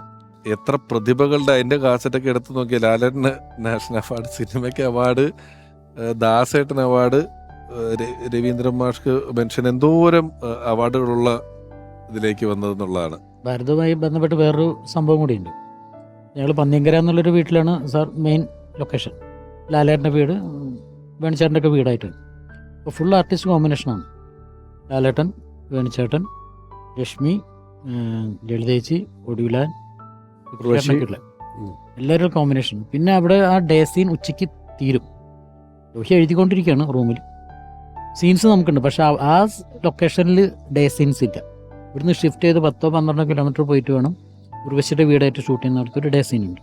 [SPEAKER 1] എത്ര പ്രതിഭകളുടെ അതിന്റെ കാസറ്റൊക്കെ എടുത്തു നോക്കിയാൽ ലാലേട്ടന് നാഷണൽ അവാർഡ്, സിനിമയ്ക്ക് അവാർഡ്, ദാസേട്ടൻ അവാർഡ്, രവീന്ദ്രൻ മാഷ്ക്ക് മെൻഷൻ, എന്തോരം അവാർഡുകളുള്ള ഇതിലേക്ക് വന്നതെന്നുള്ളതാണ്.
[SPEAKER 3] ഭാരതവുമായി ബന്ധപ്പെട്ട് വേറൊരു സംഭവം കൂടിയുണ്ട്. ഞങ്ങൾ പന്നിയങ്കര എന്നുള്ളൊരു വീട്ടിലാണ് സാർ മെയിൻ ലൊക്കേഷൻ. ലാലേട്ടൻ്റെ വീട് വേണിച്ചേട്ടൻ്റെ ഒക്കെ വീടായിട്ട്. അപ്പോൾ ഫുൾ ആർട്ടിസ്റ്റ് കോമ്പിനേഷനാണ്. ലാലേട്ടൻ, വേണിച്ചേട്ടൻ, ലക്ഷ്മി, ലളിതേച്ചി, ഒടുവിലാൻ, എല്ലാവരും കോമ്പിനേഷൻ. പിന്നെ അവിടെ ആ ഡേ സീൻ ഉച്ചയ്ക്ക് തീരും. ലോഹി എഴുതിക്കൊണ്ടിരിക്കുകയാണ് റൂമിൽ. സീൻസ് നമുക്കുണ്ട്, പക്ഷെ ആ ലൊക്കേഷനിൽ ഡേ സീൻസ് ഇല്ല. ഇവിടുന്ന് ഷിഫ്റ്റ് ചെയ്ത് 10-12 കിലോമീറ്റർ പോയിട്ട് വേണം ഉർവശിയുടെ വീടായിട്ട് ഷൂട്ട് ചെയ്യുന്നിടത്ത് ഒരു ഡേ സീനുണ്ട്.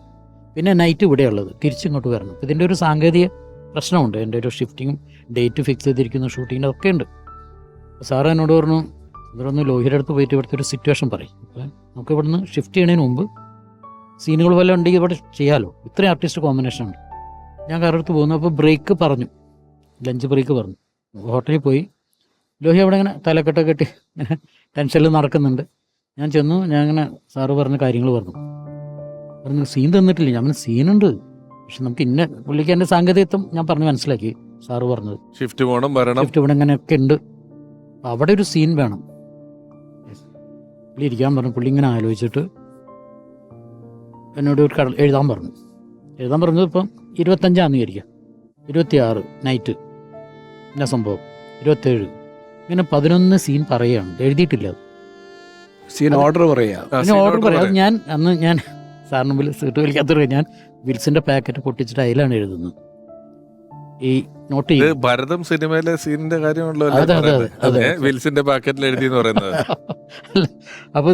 [SPEAKER 3] പിന്നെ നൈറ്റ് ഇവിടെയുള്ളത്, തിരിച്ചിങ്ങോട്ട് വരണം. ഇതിൻ്റെ ഒരു സാങ്കേതിക പ്രശ്നമുണ്ട്. എൻ്റെ ഒരു ഷിഫ്റ്റിങ്ങും ഡേറ്റ് ഫിക്സ് ചെയ്തിരിക്കുന്ന ഷൂട്ടിങ്ങിൻ്റെ ഒക്കെ ഉണ്ട്. സാറ് എന്നോട് പറഞ്ഞു, ഇവരൊന്ന് ലോഹിയുടെ അടുത്ത് പോയിട്ട് ഇവിടുത്തെ ഒരു സിറ്റുവേഷൻ പറയും, നമുക്ക് ഇവിടുന്ന് ഷിഫ്റ്റ് ചെയ്യുന്നതിന് മുമ്പ് സീനുകൾ വല്ലതും ഉണ്ടെങ്കിൽ ഇവിടെ ചെയ്യാമല്ലോ, ഇത്രയും ആർട്ടിസ്റ്റ് കോമ്പിനേഷൻ ഉണ്ട്. ഞാൻ കാറെടുത്ത് പോകുന്നു. അപ്പോൾ ബ്രേക്ക് പറഞ്ഞു, ലഞ്ച് ബ്രേക്ക് പറഞ്ഞു. ഹോട്ടലിൽ പോയി ലോഹി അവിടെ ഇങ്ങനെ തലക്കെട്ടൊക്കെ കെട്ടി ഇങ്ങനെ ടെൻഷനിൽ നടക്കുന്നുണ്ട്. ഞാൻ ചെന്നു, ഞാൻ ഇങ്ങനെ സാറ് പറഞ്ഞ കാര്യങ്ങൾ പറഞ്ഞു സീൻ തന്നിട്ടില്ല. ഞാൻ പറഞ്ഞു സീനുണ്ട്, പക്ഷെ നമുക്ക് ഇന്ന പുള്ളിക്ക് എൻ്റെ സാങ്കേതികത്വം ഞാൻ പറഞ്ഞ് മനസ്സിലാക്കി. സാറ് പറഞ്ഞത്
[SPEAKER 1] ഷിഫ്റ്റ് പോകണം, വരണം,
[SPEAKER 3] ഷിഫ്റ്റ് ഇവിടെ ഇങ്ങനെയൊക്കെ ഉണ്ട്, അപ്പം അവിടെ ഒരു സീൻ വേണം. പുള്ളി ഇരിക്കാൻ പറഞ്ഞു. പുള്ളി ഇങ്ങനെ ആലോചിച്ചിട്ട് എന്നോട് ഒരു എഴുതാൻ പറഞ്ഞത് ഇപ്പം 25 വിചാരിക്കാം, 26 നൈറ്റ് എന്നാ സംഭവം, 27 ഇങ്ങനെ 11 സീൻ പറയുകയാണ്, എഴുതിയിട്ടില്ല.
[SPEAKER 2] സീൻ ഓർഡർ പറയാ.
[SPEAKER 3] പിന്നെ ഓർഡർ പറയാം. അത് ഞാൻ സാറിന് മുമ്പിൽ സീറ്റ് വലിക്കാത്ത ഞാൻ വിൽസിന്റെ പാക്കറ്റ് പൊട്ടിച്ചിട്ട് അതിലാണ് എഴുതുന്നത്. ഈ നോട്ട് ചെയ്യും.
[SPEAKER 1] ഭരതം സിനിമയിലെ സീനിന്റെ കാര്യമാണല്ലോ
[SPEAKER 3] അതെ.
[SPEAKER 1] വിൽസിന്റെ പാക്കറ്റിൽ എഴുതി എന്ന് പറയുന്നത്.
[SPEAKER 3] അപ്പോൾ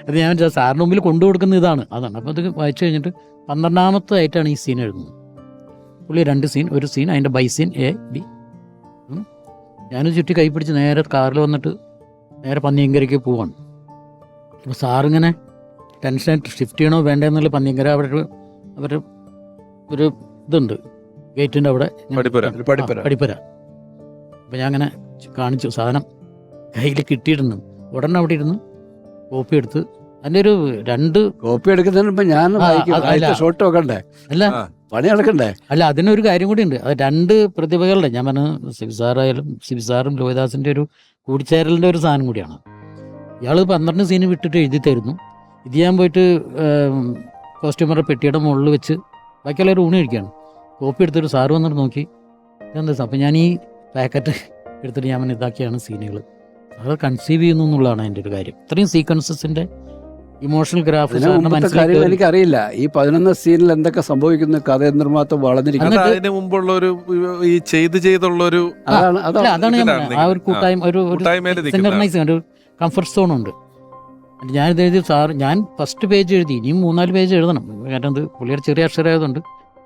[SPEAKER 3] അത് ഞാൻ സാറിന് മുമ്പിൽ കൊണ്ടു കൊടുക്കുന്ന അതാണ്. അപ്പോൾ അത് വായിച്ചു കഴിഞ്ഞിട്ട് 12ാമത്തെ ആയിട്ടാണ് ഈ സീൻ എഴുതുന്നത്. പുള്ളി 2 സീൻ, ഒരു സീൻ അതിൻ്റെ ബൈ സീൻ A B. ഞാനത് ചുറ്റി കൈ പിടിച്ച് നേരെ കാറിൽ വന്നിട്ട് നേരെ പന്നിയങ്കരയ്ക്ക് പോവാണ്. അപ്പോൾ സാറിങ്ങനെ ടെൻഷനായിട്ട് ഷിഫ്റ്റ് ചെയ്യണോ വേണ്ടെന്നുള്ള പന്നിയങ്കര അവിടെ അവരുടെ ഒരു ഇതുണ്ട്, ഗേറ്റിൻ്റെ അവിടെ പടിപ്പര. അപ്പോൾ ഞാൻ അങ്ങനെ കാണിച്ചു, സാധനം കയ്യിൽ കിട്ടിയിട്ടുണ്ട്. ഉടനെ അവിടെ ഇരുന്ന് കോപ്പി എടുത്ത് അതിൻ്റെ ഒരു 2
[SPEAKER 2] കോപ്പി എടുക്കുന്നതിന് ഞാൻ ഷോട്ട് നോക്കണ്ടേ,
[SPEAKER 3] അല്ല
[SPEAKER 2] പണി നടക്കണ്ടേ.
[SPEAKER 3] അല്ല അതിനൊരു കാര്യം കൂടി ഉണ്ട്. അത് 2 പ്രതിഭകളുടെ, ഞാൻ പറഞ്ഞ സിബിസാറും ലോഹിദാസിൻ്റെ ഒരു കൂടിച്ചേരലിൻ്റെ ഒരു സാധനം കൂടിയാണ്. ഇയാൾ 12 സീന് വിട്ടിട്ട് എഴുതി തരുന്നു. ഇത് ഞാൻ പോയിട്ട് കോസ്റ്റ്യൂമറുടെ പെട്ടിയുടെ മുകളിൽ വെച്ച് ബാക്കിയുള്ളവർ ഊണ് കഴിക്കുകയാണ്. കോപ്പി എടുത്തൊരു സാറ് വന്നിട്ട് നോക്കി എന്താ. അപ്പം ഞാൻ ഈ പാക്കറ്റ് എടുത്തിട്ട് ഞാൻ ഇതാക്കിയാണ് സീനുകൾ. അത് കൺസീവ് ചെയ്യുന്നു എന്നുള്ളതാണ് എൻ്റെ ഒരു കാര്യം. ഇത്രയും സീക്വൻസസിൻ്റെ ഇമോഷണൽ ഗ്രാഫ്
[SPEAKER 2] എനിക്കറിയില്ല. ഈ 11 സീനിൽ എന്തൊക്കെ സംഭവിക്കുന്നു, കഥ നിർമ്മാത്തം വളർന്നിരിക്കുന്നു.
[SPEAKER 1] അതിന് മുമ്പുള്ള ഒരു ഈ ചെയ്തുള്ളൊരു
[SPEAKER 3] അതാണ് ഞാൻ ആ ഒരു കൂട്ടായ്മ, ഒരു സിൻക്രണൈസ്, ഒരു കംഫർട്ട് സോൺ ഉണ്ട്. ഞാനിത് എഴുതി സാർ, ഞാൻ ഫസ്റ്റ് പേജ് എഴുതി, ഇനിയും 3-4 പേജ് എഴുതണം. കാരണം ഇത് പുള്ളിയുടെ ചെറിയ അക്ഷരമായതുകൊണ്ട്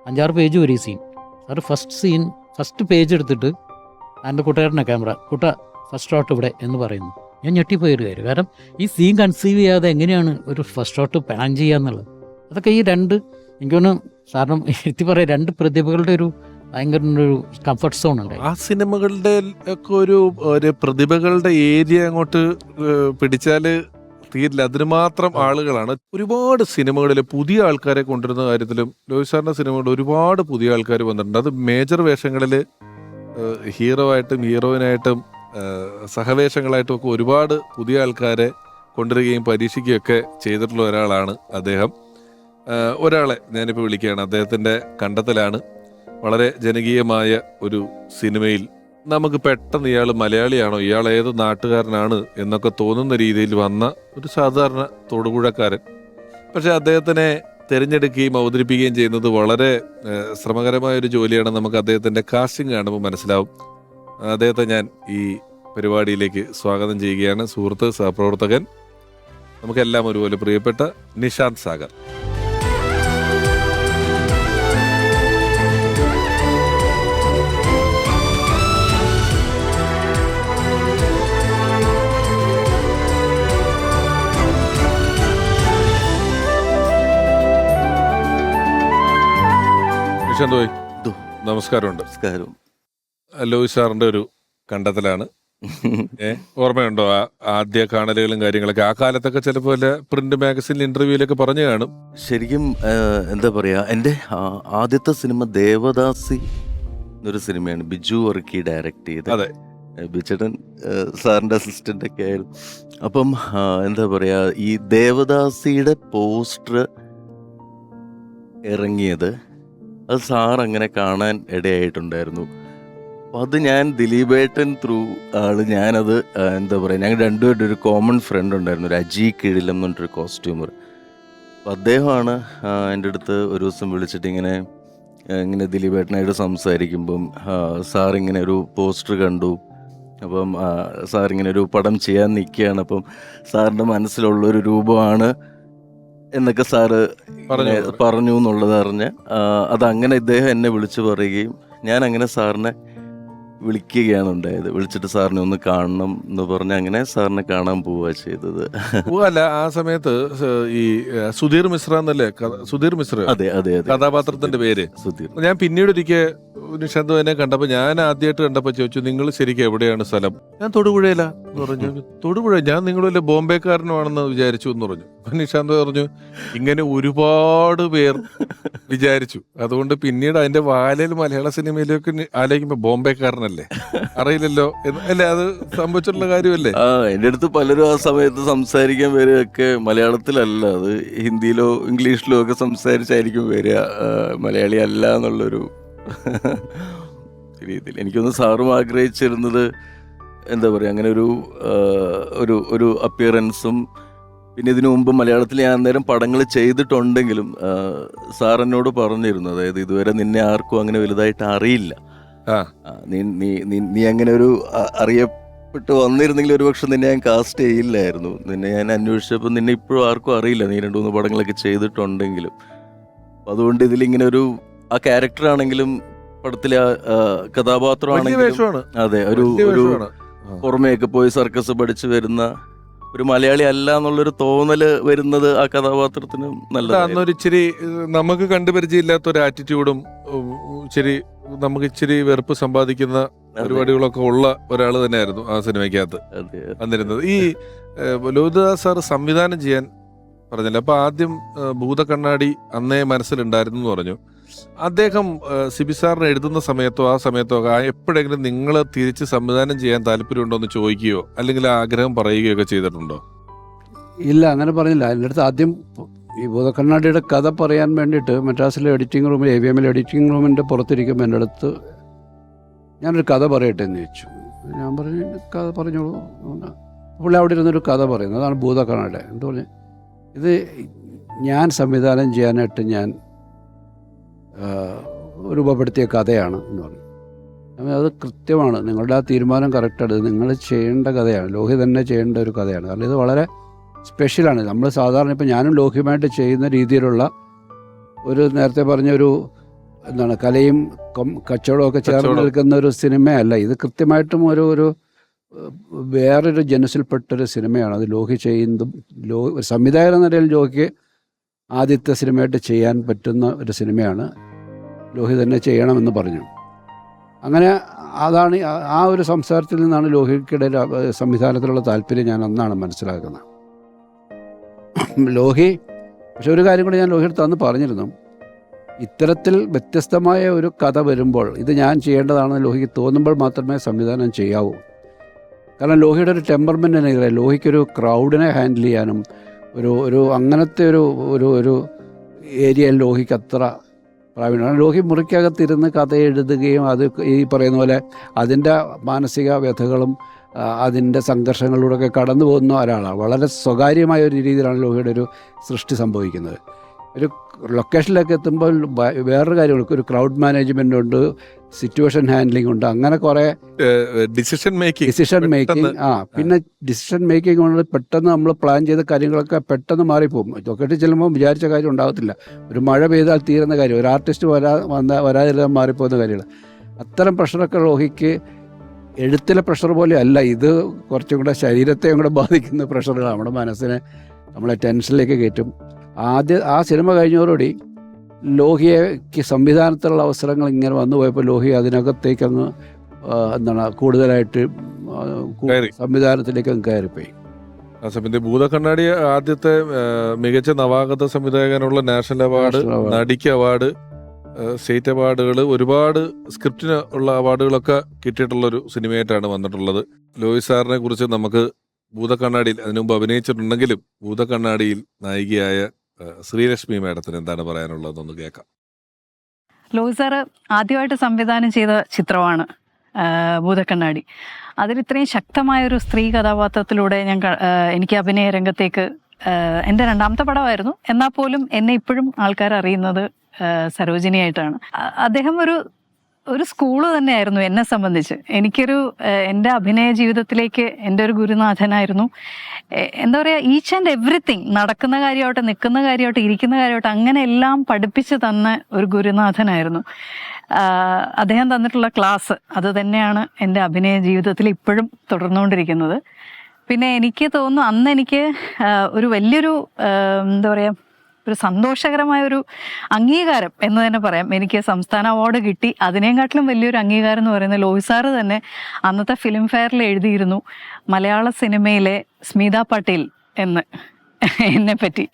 [SPEAKER 3] 5-6 പേജ് വരും ഈ സീൻ. സാർ ഫസ്റ്റ് പേജ് എടുത്തിട്ട് എൻ്റെ കൂട്ടുകാരൻ്റെ ക്യാമറ ഫസ്റ്റ് ഷോട്ട് ഇവിടെ എന്ന് പറയുന്നു. ഞാൻ ഞെട്ടിപ്പോയൊരു കാര്യം. കാരണം ഈ സീൻ കൺസീവ് ചെയ്യാതെ എങ്ങനെയാണ് ഒരു ഫസ്റ്റ് ഷോട്ട് പ്ലാൻ ചെയ്യുക എന്നുള്ളത്. അതൊക്കെ ഈ 2 എനിക്കൊന്ന് സാറിനും എത്തി പറയാം, 2 പ്രതിഭകളുടെ ഒരു ഭയങ്കര ഒരു കംഫർട്ട് സോൺ ഉണ്ട്.
[SPEAKER 1] ആ സിനിമകളുടെ ഒക്കെ ഒരു പ്രതിഭകളുടെ ഏരിയ അങ്ങോട്ട് പിടിച്ചാല് തീരില്ല. അതിന് മാത്രം ആളുകളാണ്. ഒരുപാട് സിനിമകളിൽ പുതിയ ആൾക്കാരെ കൊണ്ടുവരുന്ന കാര്യത്തിലും ലോഹിത് സാറിന്റെ സിനിമകളിൽ ഒരുപാട് പുതിയ ആൾക്കാർ വന്നിട്ടുണ്ട്. അത് മേജർ വേഷങ്ങളിൽ ഹീറോ ആയിട്ടും ഹീറോയിനായിട്ടും സഹവേഷങ്ങളായിട്ടും ഒക്കെ ഒരുപാട് പുതിയ ആൾക്കാരെ കൊണ്ടുവരികയും പരീക്ഷിക്കുകയൊക്കെ ചെയ്തിട്ടുള്ള ഒരാളാണ് അദ്ദേഹം. ഒരാളെ ഞാനിപ്പോൾ വിളിക്കുകയാണ്. അദ്ദേഹത്തിൻ്റെ കണ്ടെത്തലാണ് വളരെ ജനകീയമായ ഒരു സിനിമയിൽ നമുക്ക് പെട്ടെന്ന് ഇയാൾ മലയാളിയാണോ, ഇയാൾ ഏത് നാട്ടുകാരനാണ് എന്നൊക്കെ തോന്നുന്ന രീതിയിൽ വന്ന ഒരു സാധാരണ തൊടുപുഴക്കാരൻ. പക്ഷെ അദ്ദേഹത്തിനെ തിരഞ്ഞെടുക്കുകയും അവതരിപ്പിക്കുകയും ചെയ്യുന്നത് വളരെ ശ്രമകരമായൊരു ജോലിയാണ്. നമുക്ക് അദ്ദേഹത്തിൻ്റെ കാസ്റ്റിംഗ് കാണുമ്പോൾ മനസ്സിലാവും. അദ്ദേഹത്തെ ഞാൻ ഈ പരിപാടിയിലേക്ക് സ്വാഗതം ചെയ്യുകയാണ്. സുഹൃത്ത്, സഹപ്രവർത്തകൻ, നമുക്കെല്ലാം ഒരുപോലെ പ്രിയപ്പെട്ട നിഷാന്ത് സാഗർ. നിഷാന്ത് ഭായ്, നമസ്കാരമുണ്ട്.
[SPEAKER 5] നമസ്കാരം.
[SPEAKER 1] ലോഹിത് സാറിന്റെ ഒരു കണ്ടെത്തലാണ്. ഓർമ്മയുണ്ടോ ആദ്യ കാണലുകളും കാര്യങ്ങളൊക്കെ? ആ കാലത്തൊക്കെ ചിലപ്പോൾ വല്ല പ്രിന്റ് മാഗസിനിൽ ഇന്റർവ്യൂലൊക്കെ പറഞ്ഞു കാണും.
[SPEAKER 5] ശരിക്കും എന്താ പറയാ, എൻ്റെ ആദ്യത്തെ സിനിമ ദേവദാസി എന്നൊരു സിനിമയാണ്. ബിജു വർക്കി ഡയറക്റ്റ് ചെയ്ത്.
[SPEAKER 1] അതെ,
[SPEAKER 5] ബിച്ചേട്ടൻ സാറിൻ്റെ അസിസ്റ്റന്റ് ഒക്കെ ആയിരുന്നു. അപ്പം എന്താ പറയാ, ഈ ദേവദാസിയുടെ പോസ്റ്റർ ഇറങ്ങിയത് അത് സാർ അങ്ങനെ കാണാൻ ഇടയായിട്ടുണ്ടായിരുന്നു. അപ്പം അത് ഞാൻ ദിലീപേട്ടൻ ത്രൂ ആണ് ഞാനത് എന്താ പറയുക, ഞങ്ങൾ രണ്ടുപേരുടെ ഒരു കോമൺ ഫ്രണ്ട് ഉണ്ടായിരുന്നു, ഒരു അജി കിഴിലം എന്ന് പറഞ്ഞിട്ടൊരു കോസ്റ്റ്യൂമർ. അപ്പം അദ്ദേഹമാണ് എൻ്റെ അടുത്ത് ഒരു ദിവസം വിളിച്ചിട്ട് ഇങ്ങനെ ദിലീപേട്ടനായിട്ട് സംസാരിക്കുമ്പം സാറിങ്ങനെ ഒരു പോസ്റ്റർ കണ്ടു. അപ്പം സാറിങ്ങനെ ഒരു പടം ചെയ്യാൻ നിൽക്കുകയാണ്. അപ്പം സാറിൻ്റെ മനസ്സിലുള്ളൊരു രൂപമാണ് എന്നൊക്കെ സാറ് പറഞ്ഞു എന്നുള്ളത് അറിഞ്ഞ് അതങ്ങനെ ഇദ്ദേഹം എന്നെ വിളിച്ചു പറയുകയും ഞാൻ അങ്ങനെ സാറിനെ വിളിക്കുകയാണ് ഉണ്ടായത്. വിളിച്ചിട്ട് സാറിനെ ഒന്ന് കാണണം എന്ന് പറഞ്ഞ് അങ്ങനെ സാറിനെ കാണാൻ പോവുക ചെയ്തത്.
[SPEAKER 1] അല്ല, ആ സമയത്ത് ഈ സുധീർ മിശ്ര എന്നല്ലേ സുധീർ മിശ്ര
[SPEAKER 5] അതെ അതെ അതെ,
[SPEAKER 1] കഥാപാത്രത്തിന്റെ പേര്.
[SPEAKER 5] സുധീർ.
[SPEAKER 1] ഞാൻ പിന്നീട് ഒരിക്കൽ നിഷാന്ത് എന്നെ കണ്ടപ്പോ, ഞാൻ ആദ്യമായിട്ട് കണ്ടപ്പോ ചോദിച്ചു, നിങ്ങൾ ശരിക്കും എവിടെയാണ് സ്ഥലം? ഞാൻ തൊടുപുഴയില എന്ന് പറഞ്ഞു. തൊടുപുഴ? ഞാൻ നിങ്ങൾ വല്ല ബോംബെക്കാരനുമാണെന്ന് വിചാരിച്ചു എന്ന് പറഞ്ഞു. നിഷാന്ത് പറഞ്ഞു, ഇങ്ങനെ ഒരുപാട് പേർ വിചാരിച്ചു, അതുകൊണ്ട് പിന്നീട് അതിന്റെ വാലയിൽ മലയാള സിനിമയിലേക്ക് ആലോചിക്കുമ്പോ ബോംബെക്കാരനല്ലേ, അറിയില്ലല്ലോ അല്ലേ, അത് സംഭവിച്ചിട്ടുള്ള കാര്യമല്ലേ?
[SPEAKER 5] എൻ്റെ അടുത്ത് പലരും ആ സമയത്ത് സംസാരിക്കാൻ വരികയൊക്കെ മലയാളത്തിലല്ല, അത് ഹിന്ദിയിലോ ഇംഗ്ലീഷിലോ ഒക്കെ സംസാരിച്ചായിരിക്കും വരിക, മലയാളി അല്ല എന്നുള്ളൊരു രീതിയിൽ. എനിക്കൊന്ന് സാറും ആഗ്രഹിച്ചിരുന്നത് എന്താ പറയുക, അങ്ങനെ ഒരു അപ്പിയറൻസും. പിന്നെ ഇതിനു മുമ്പ് മലയാളത്തിൽ ഞാൻ അന്നേരം പടങ്ങൾ ചെയ്തിട്ടുണ്ടെങ്കിലും സാർ എന്നോട് പറഞ്ഞിരുന്നു, അതായത് ഇതുവരെ നിന്നെ ആർക്കും അങ്ങനെ വലുതായിട്ട് അറിയില്ല, നീ അങ്ങനെ ഒരു അറിയപ്പെട്ട് വന്നിരുന്നെങ്കിൽ ഒരുപക്ഷെ നിന്നെ ഞാൻ കാസ്റ്റ് ചെയ്യില്ലായിരുന്നു, നിന്നെ ഞാൻ അന്വേഷിച്ചപ്പോൾ നിന്നെ ഇപ്പോഴും ആർക്കും അറിയില്ല, നീ 2-3 പടങ്ങളൊക്കെ ചെയ്തിട്ടുണ്ടെങ്കിലും. അതുകൊണ്ട് ഇതിലിങ്ങനെ ഒരു ആ ക്യാരക്ടറാണെങ്കിലും പടത്തിലെ കഥാപാത്രമാണെങ്കിലും അതെ ഒരു പുറമേയൊക്കെ പോയി സർക്കസ് പഠിച്ച് വരുന്ന ഒരു മലയാളി അല്ല എന്നുള്ളൊരു തോന്നല് വരുന്നത് ആ കഥാപാത്രത്തിന് നല്ലതാണ്.
[SPEAKER 1] അന്നൊരു ഇച്ചിരി നമുക്ക് കണ്ടുപരിചയമില്ലാത്ത ഒരു ആറ്റിറ്റ്യൂഡും നമുക്ക് ഇച്ചിരി വെറുപ്പ് സമ്പാദിക്കുന്ന പരിപാടികളൊക്കെ ഉള്ള ഒരാൾ തന്നെയായിരുന്നു ആ സിനിമയ്ക്കകത്ത് വന്നിരുന്നത്. ഈ ലോഹിതദാസ് സാർ സംവിധാനം ചെയ്യാൻ പറഞ്ഞല്ലോ, അപ്പൊ ആദ്യം ഭൂതക്കണ്ണാടി അന്നേ മനസ്സിലുണ്ടായിരുന്നു എന്ന് പറഞ്ഞു. അദ്ദേഹം സിബി സാറിന് എഴുതുന്ന സമയത്തോ ആ സമയത്തോ എപ്പോഴെങ്കിലും നിങ്ങൾ തിരിച്ച് സംവിധാനം ചെയ്യാൻ താല്പര്യമുണ്ടോ എന്ന് ചോദിക്കുകയോ അല്ലെങ്കിൽ ആഗ്രഹം പറയുകയോ ഒക്കെ ചെയ്തിട്ടുണ്ടോ?
[SPEAKER 2] ഇല്ല, അങ്ങനെ പറഞ്ഞില്ല. എൻ്റെ അടുത്ത് ആദ്യം ഈ ഭൂതക്കണ്ണാടിയുടെ കഥ പറയാൻ വേണ്ടിയിട്ട് മദ്രാസിലെ എഡിറ്റിംഗ് റൂമിൽ, AVM എഡിറ്റിംഗ് റൂമിൻ്റെ പുറത്തിരിക്കുമ്പോൾ എൻ്റെ അടുത്ത് ഞാനൊരു കഥ പറയട്ടെ എന്ന് ചോദിച്ചു. ഞാൻ പറഞ്ഞു, കഥ പറഞ്ഞോളൂ. പുള്ളി അവിടെ ഇരുന്നൊരു കഥ പറയുന്നത്, അതാണ് ഭൂതക്കണ്ണാടി. എന്ത് പറഞ്ഞു, ഇത് ഞാൻ സംവിധാനം ചെയ്യാനായിട്ട് ഞാൻ രൂപപ്പെടുത്തിയ കഥയാണ് എന്ന് പറഞ്ഞു. അത് കൃത്യമാണ്, നിങ്ങളുടെ ആ തീരുമാനം കറക്റ്റാണ്, ഇത് നിങ്ങൾ ചെയ്യേണ്ട കഥയാണ്, ലോഹി തന്നെ ചെയ്യേണ്ട ഒരു കഥയാണ്. കാരണം ഇത് വളരെ സ്പെഷ്യലാണ്. നമ്മൾ സാധാരണ ഇപ്പോൾ ഞാനും ലോഹിയുമായിട്ട് ചെയ്യുന്ന രീതിയിലുള്ള ഒരു നേരത്തെ പറഞ്ഞൊരു എന്താണ് കലയും കച്ചവടമൊക്കെ ചേർന്ന് നിൽക്കുന്ന ഒരു സിനിമയല്ല ഇത്. കൃത്യമായിട്ടും ഒരു വേറൊരു ജനസിൽപ്പെട്ടൊരു സിനിമയാണ് അത് ലോഹി ചെയ്യുന്നതും. ഒരു സംവിധായകൻ എന്ന നിലയിൽ ലോഹിക്ക് ആദ്യത്തെ സിനിമയായിട്ട് ചെയ്യാൻ പറ്റുന്ന ഒരു സിനിമയാണ്, ലോഹി തന്നെ ചെയ്യണമെന്ന് പറഞ്ഞു. അങ്ങനെ അതാണ് ആ ഒരു സംസാരത്തിൽ നിന്നാണ് ലോഹിക്കിടെ സംവിധാനത്തിലുള്ള താല്പര്യം ഞാൻ അന്നാണ് മനസ്സിലാക്കുന്നത്. ലോഹി പക്ഷെ ഒരു കാര്യം കൂടി ഞാൻ ലോഹിയുടെ അന്ന് പറഞ്ഞിരുന്നു, ഇത്തരത്തിൽ വ്യത്യസ്തമായ ഒരു കഥ വരുമ്പോൾ ഇത് ഞാൻ ചെയ്യേണ്ടതാണെന്ന് ലോഹിക്ക് തോന്നുമ്പോൾ മാത്രമേ സംവിധാനം ചെയ്യാവൂ. കാരണം ലോഹിയുടെ ഒരു ടെമ്പർമെൻ്റ് തന്നെ, ലോഹിക്കൊരു ക്രൗഡിനെ ഹാൻഡിൽ ചെയ്യാനും ഒരു അങ്ങനത്തെ ഒരു ഏരിയയിൽ ലോഹിക്ക് അത്ര പ്രാവീണ്യമാണ്. ലോഹി മുറിക്കകത്തിരുന്ന് കഥ എഴുതുകയും അത് ഈ പറയുന്ന പോലെ അതിൻ്റെ മാനസിക വ്യഥകളും അതിൻ്റെ സംഘർഷങ്ങളിലൂടെയൊക്കെ കടന്നു പോകുന്ന ഒരാളാണ്. വളരെ സ്വകാര്യമായ ഒരു രീതിയിലാണ് ലോഹിയുടെ ഒരു സൃഷ്ടി സംഭവിക്കുന്നത്. ഒരു ലൊക്കേഷനിലേക്ക് എത്തുമ്പോൾ വേറൊരു കാര്യമുണ്ട്, ഒരു ക്രൗഡ് മാനേജ്മെൻ്റ് ഉണ്ട്, സിറ്റുവേഷൻ ഹാൻഡ്ലിംഗ് ഉണ്ട്, അങ്ങനെ കുറേ
[SPEAKER 1] ഡിസിഷൻ മേക്കിംഗ്.
[SPEAKER 2] പിന്നെ ഡിസിഷൻ മേക്കിംഗ് കൊണ്ട് പെട്ടെന്ന് നമ്മൾ പ്ലാൻ ചെയ്ത കാര്യങ്ങളൊക്കെ പെട്ടെന്ന് മാറിപ്പോകും. ലൊക്കേഷൻ ചെല്ലുമ്പോൾ വിചാരിച്ച കാര്യം ഉണ്ടാകത്തില്ല. ഒരു മഴ പെയ്താൽ തീരുന്ന കാര്യം, ഒരു ആർട്ടിസ്റ്റ് വരാതിരുന്നാൽ മാറിപ്പോകുന്ന കാര്യങ്ങൾ. അത്തരം പ്രഷറൊക്കെ ലോഹിക്ക് എഴുത്തിലെ പ്രഷർ പോലെ അല്ല, ഇത് കുറച്ചും കൂടെ ശരീരത്തെയും കൂടെ ബാധിക്കുന്ന പ്രഷറുകൾ നമ്മുടെ മനസ്സിനെ നമ്മളെ ടെൻഷനിലേക്ക് കയറ്റും. ആ സിനിമ കഴിഞ്ഞതോടുകൂടി ലോഹിയയ്ക്ക് സംവിധാനത്തിലുള്ള അവസരങ്ങൾ ഇങ്ങനെ വന്നു പോയപ്പോൾ ലോഹി അതിനകത്തേക്ക് അങ്ങ് കൂടുതലായിട്ട് സംവിധാനത്തിലേക്ക് അങ്ങ് കയറിപ്പോയി.
[SPEAKER 1] ആ സമയത്ത് ഭൂതക്കണ്ണാടി ആദ്യത്തെ മികച്ച നവാഗത സംവിധായകനുള്ള നാഷണൽ അവാർഡ്, നടിക്ക് അവാർഡ്, സ്റ്റേറ്റ് അവാർഡുകൾ, ഒരുപാട് സ്ക്രിപ്റ്റിന് ഉള്ള അവാർഡുകളൊക്കെ കിട്ടിയിട്ടുള്ളൊരു സിനിമയായിട്ടാണ് വന്നിട്ടുള്ളത്. ലോഹി സാറിനെ കുറിച്ച് നമുക്ക് ഭൂതക്കണ്ണാടിയിൽ അതിനു മുമ്പ് അഭിനയിച്ചിട്ടുണ്ടെങ്കിലും ഭൂതക്കണ്ണാടിയിൽ നായികയായ ശ്രീലക്ഷ്മി മാഡത്തിന് എന്താണ് പറയാനുള്ളതെന്നൊന്ന് കേൾക്കാം.
[SPEAKER 6] ലോഹി സാറ് ആദ്യമായിട്ട് സംവിധാനം ചെയ്ത ചിത്രമാണ് ഭൂതക്കണ്ണാടി. അതിൽ ഇത്രയും ശക്തമായൊരു സ്ത്രീ കഥാപാത്രത്തിലൂടെ എനിക്ക് അഭിനയ രംഗത്തേക്ക് എൻ്റെ രണ്ടാമത്തെ പടമായിരുന്നു. എന്നാൽ പോലും എന്നെ ഇപ്പോഴും ആൾക്കാർ അറിയുന്നത് സരോജിനിയായിട്ടാണ്. അദ്ദേഹം ഒരു സ്കൂള് തന്നെയായിരുന്നു എന്നെ സംബന്ധിച്ച്. എനിക്കൊരു എൻ്റെ അഭിനയ ജീവിതത്തിലേക്ക് എൻ്റെ ഒരു ഗുരുനാഥനായിരുന്നു. എന്താ പറയുക, ഈച്ച് ആൻഡ് എവറിത്തിങ്, നടക്കുന്ന കാര്യമാവട്ടെ, നിൽക്കുന്ന കാര്യമാവട്ടെ, ഇരിക്കുന്ന കാര്യമാവട്ടെ, അങ്ങനെ എല്ലാം പഠിപ്പിച്ച് തന്ന ഒരു ഗുരുനാഥനായിരുന്നു. അദ്ദേഹം തന്നിട്ടുള്ള ക്ലാസ് അത് തന്നെയാണ് എൻ്റെ അഭിനയ ജീവിതത്തിൽ ഇപ്പോഴും തുടർന്നുകൊണ്ടിരിക്കുന്നത്. പിന്നെ എനിക്ക് തോന്നുന്നു അന്ന് എനിക്ക് ഒരു വലിയൊരു എന്താ പറയുക, ഒരു സന്തോഷകരമായ ഒരു അംഗീകാരം എന്ന് തന്നെ പറയാം. എനിക്ക് സംസ്ഥാന അവാർഡ് കിട്ടി. അതിനേക്കാട്ടിലും വലിയൊരു അംഗീകാരം എന്ന് പറയുന്നത് ലോഹി സാറ് തന്നെ അന്നത്തെ ഫിലിം ഫെയറിൽ എഴുതിയിരുന്നു, മലയാള സിനിമയിലെ സ്മിത പട്ടേൽ എന്ന് എന്നെ പറ്റി.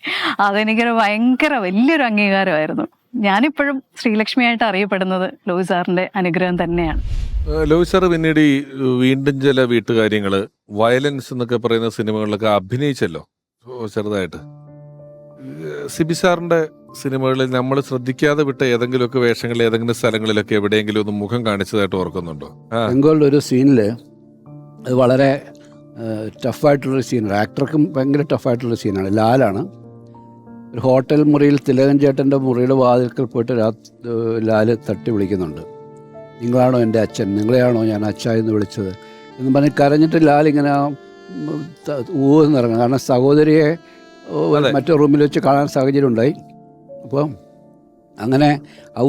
[SPEAKER 6] അതെനിക്കൊരു ഭയങ്കര വലിയൊരു അംഗീകാരമായിരുന്നു. ഞാനിപ്പോഴും ശ്രീലക്ഷ്മിയായിട്ട് അറിയപ്പെടുന്നത് ലോഹി സാറിൻ്റെ അനുഗ്രഹം തന്നെയാണ്.
[SPEAKER 1] ലോഹി സാറ് പിന്നീട് ഈ വീണ്ടും ചില വീട്ടുകാര്യങ്ങള്, വയലൻസ് എന്നൊക്കെ പറയുന്ന സിനിമകളിലൊക്കെ അഭിനയിച്ചല്ലോ ചെറുതായിട്ട്. സിബി സാറിന്റെ സിനിമകളിൽ നമ്മൾ ശ്രദ്ധിക്കാതെ വിട്ട ഏതെങ്കിലുമൊക്കെ വേഷങ്ങളിൽ ഏതെങ്കിലും സ്ഥലങ്ങളിലൊക്കെ എവിടെയെങ്കിലും ഒന്ന് മുഖം കാണിച്ചതായിട്ട് ഓർക്കുന്നുണ്ടോ?
[SPEAKER 2] ബംഗാളിൽ ഒരു സീനിൽ അത് വളരെ ടഫായിട്ടുള്ളൊരു സീനാണ്, ആക്ടർക്കും ഭയങ്കര ടഫായിട്ടുള്ള സീനാണ്. ലാലാണ് ഒരു ഹോട്ടൽ മുറിയിൽ തിലകൻ ചേട്ടൻ്റെ മുറിയുടെ വാതിൽക്കൽ പോയിട്ട് ലാല് തട്ടി വിളിക്കുന്നുണ്ട്, നിങ്ങളാണോ എൻ്റെ അച്ഛൻ, നിങ്ങളെയാണോ ഞാൻ അച്ഛ എന്ന് വിളിച്ചത് എന്ന് പറഞ്ഞ് കരഞ്ഞിട്ട് ലാലിങ്ങനെ ഊന്നിറങ്ങും. കാരണം സഹോദരിയെ മറ്റേ റൂമിൽ വെച്ച് കാണാൻ സാഹചര്യം ഉണ്ടായി. അപ്പോൾ അങ്ങനെ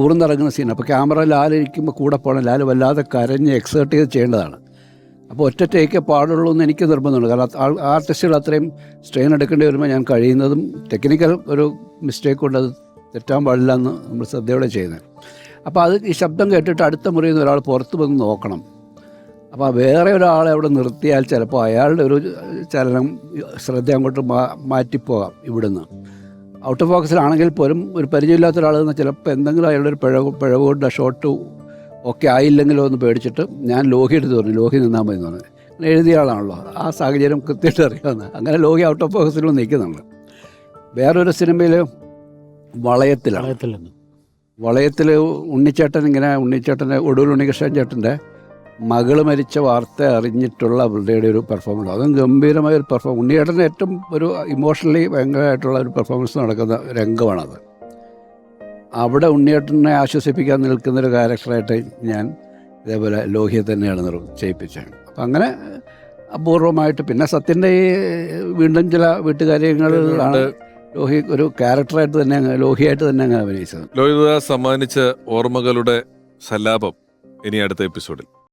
[SPEAKER 2] ഊർന്നിറങ്ങുന്ന സീൻ. അപ്പോൾ ക്യാമറ ലാലിരിക്കുമ്പോൾ കൂടെ പോകണം, ലാൽ വല്ലാതെ കരഞ്ഞ് എക്സേർട്ട് ചെയ്ത് ചെയ്യേണ്ടതാണ്. അപ്പോൾ ഒറ്റ ടേക്കേ പാടുള്ളൂ എന്ന് എനിക്ക് നിർബന്ധമുണ്ട്. കാരണം ആർട്ടിസ്റ്റുകൾ അത്രയും സ്ട്രെയിൻ എടുക്കേണ്ടി വരുമ്പോൾ ഞാൻ കഴിയുന്നതും ടെക്നിക്കൽ ഒരു മിസ്റ്റേക്ക് കൊണ്ട് അത് തെറ്റാൻ പാടില്ല എന്ന് നമ്മൾ ശ്രദ്ധയോടെ ചെയ്യുന്നത്. അപ്പോൾ അത് ഈ ശബ്ദം കേട്ടിട്ട് അടുത്ത മുറിയിൽ നിന്ന് ഒരാൾ പുറത്ത് വന്ന് നോക്കണം. അപ്പോൾ വേറെ ഒരാളെ അവിടെ നിർത്തിയാൽ ചിലപ്പോൾ അയാളുടെ ഒരു ചലനം ശ്രദ്ധ അങ്ങോട്ട് മാറ്റിപ്പോകാം. ഇവിടുന്ന് ഔട്ട് ഓഫ് ഫോക്കസിലാണെങ്കിൽ പോലും ഒരു പരിചയമില്ലാത്ത ഒരാൾ ചിലപ്പോൾ എന്തെങ്കിലും അയാളുടെ ഒരു പിഴവ് കൊണ്ട് ഷോട്ട് ഓക്കെ ആയില്ലെങ്കിലോ എന്ന് പേടിച്ചിട്ട് ഞാൻ ലോഹി എടുത്ത് പറഞ്ഞു, ലോഹി നിന്നാൽ മതി എന്ന് പറഞ്ഞു. അങ്ങനെ എഴുതിയ ആളാണല്ലോ, ആ സാഹചര്യം കൃത്യമായിട്ട് അറിയാവുന്ന. അങ്ങനെ ലോഹി ഔട്ട് ഓഫ് ഫോക്കസിൽ നിൽക്കുന്നുണ്ട്. വേറൊരു സിനിമയിൽ വളയത്തിൽ ഉണ്ണിച്ചേട്ടൻ്റെ ഒടുവിൽ ഉണ്ണികൃഷ്ണൻ ചേട്ടൻ്റെ മകള് മരിച്ച വാർത്ത അറിഞ്ഞിട്ടുള്ള അവരുടെ ഒരു പെർഫോമൻസ്, അതും ഗംഭീരമായ ഒരു പെർഫോമൻസ്. ഉണ്ണിയേട്ടന് ഏറ്റവും ഒരു ഇമോഷണലി ഭയങ്കരമായിട്ടുള്ള ഒരു പെർഫോമൻസ് നടക്കുന്ന രംഗമാണത്. അവിടെ ഉണ്ണിയേട്ടനെ ആശ്വസിപ്പിക്കാൻ നിൽക്കുന്നൊരു ക്യാരക്ടറായിട്ട് ഞാൻ ഇതേപോലെ ലോഹിയെ തന്നെയാണ് ചെയ്യിപ്പിച്ചത്. അപ്പം അങ്ങനെ അപൂർവമായിട്ട്. പിന്നെ സത്യൻ്റെ ഈ വീണ്ടും ചില വീട്ടുകാര്യങ്ങളിലാണ് ലോഹി ഒരു ക്യാരക്ടറായിട്ട് തന്നെ, ലോഹിയായിട്ട് തന്നെ അങ്ങ് അഭിനയിച്ചത്.
[SPEAKER 1] ലോഹിത സമ്മാനിച്ച ഓർമ്മകളുടെ സല്ലാപം ഇനി അടുത്ത എപ്പിസോഡിൽ.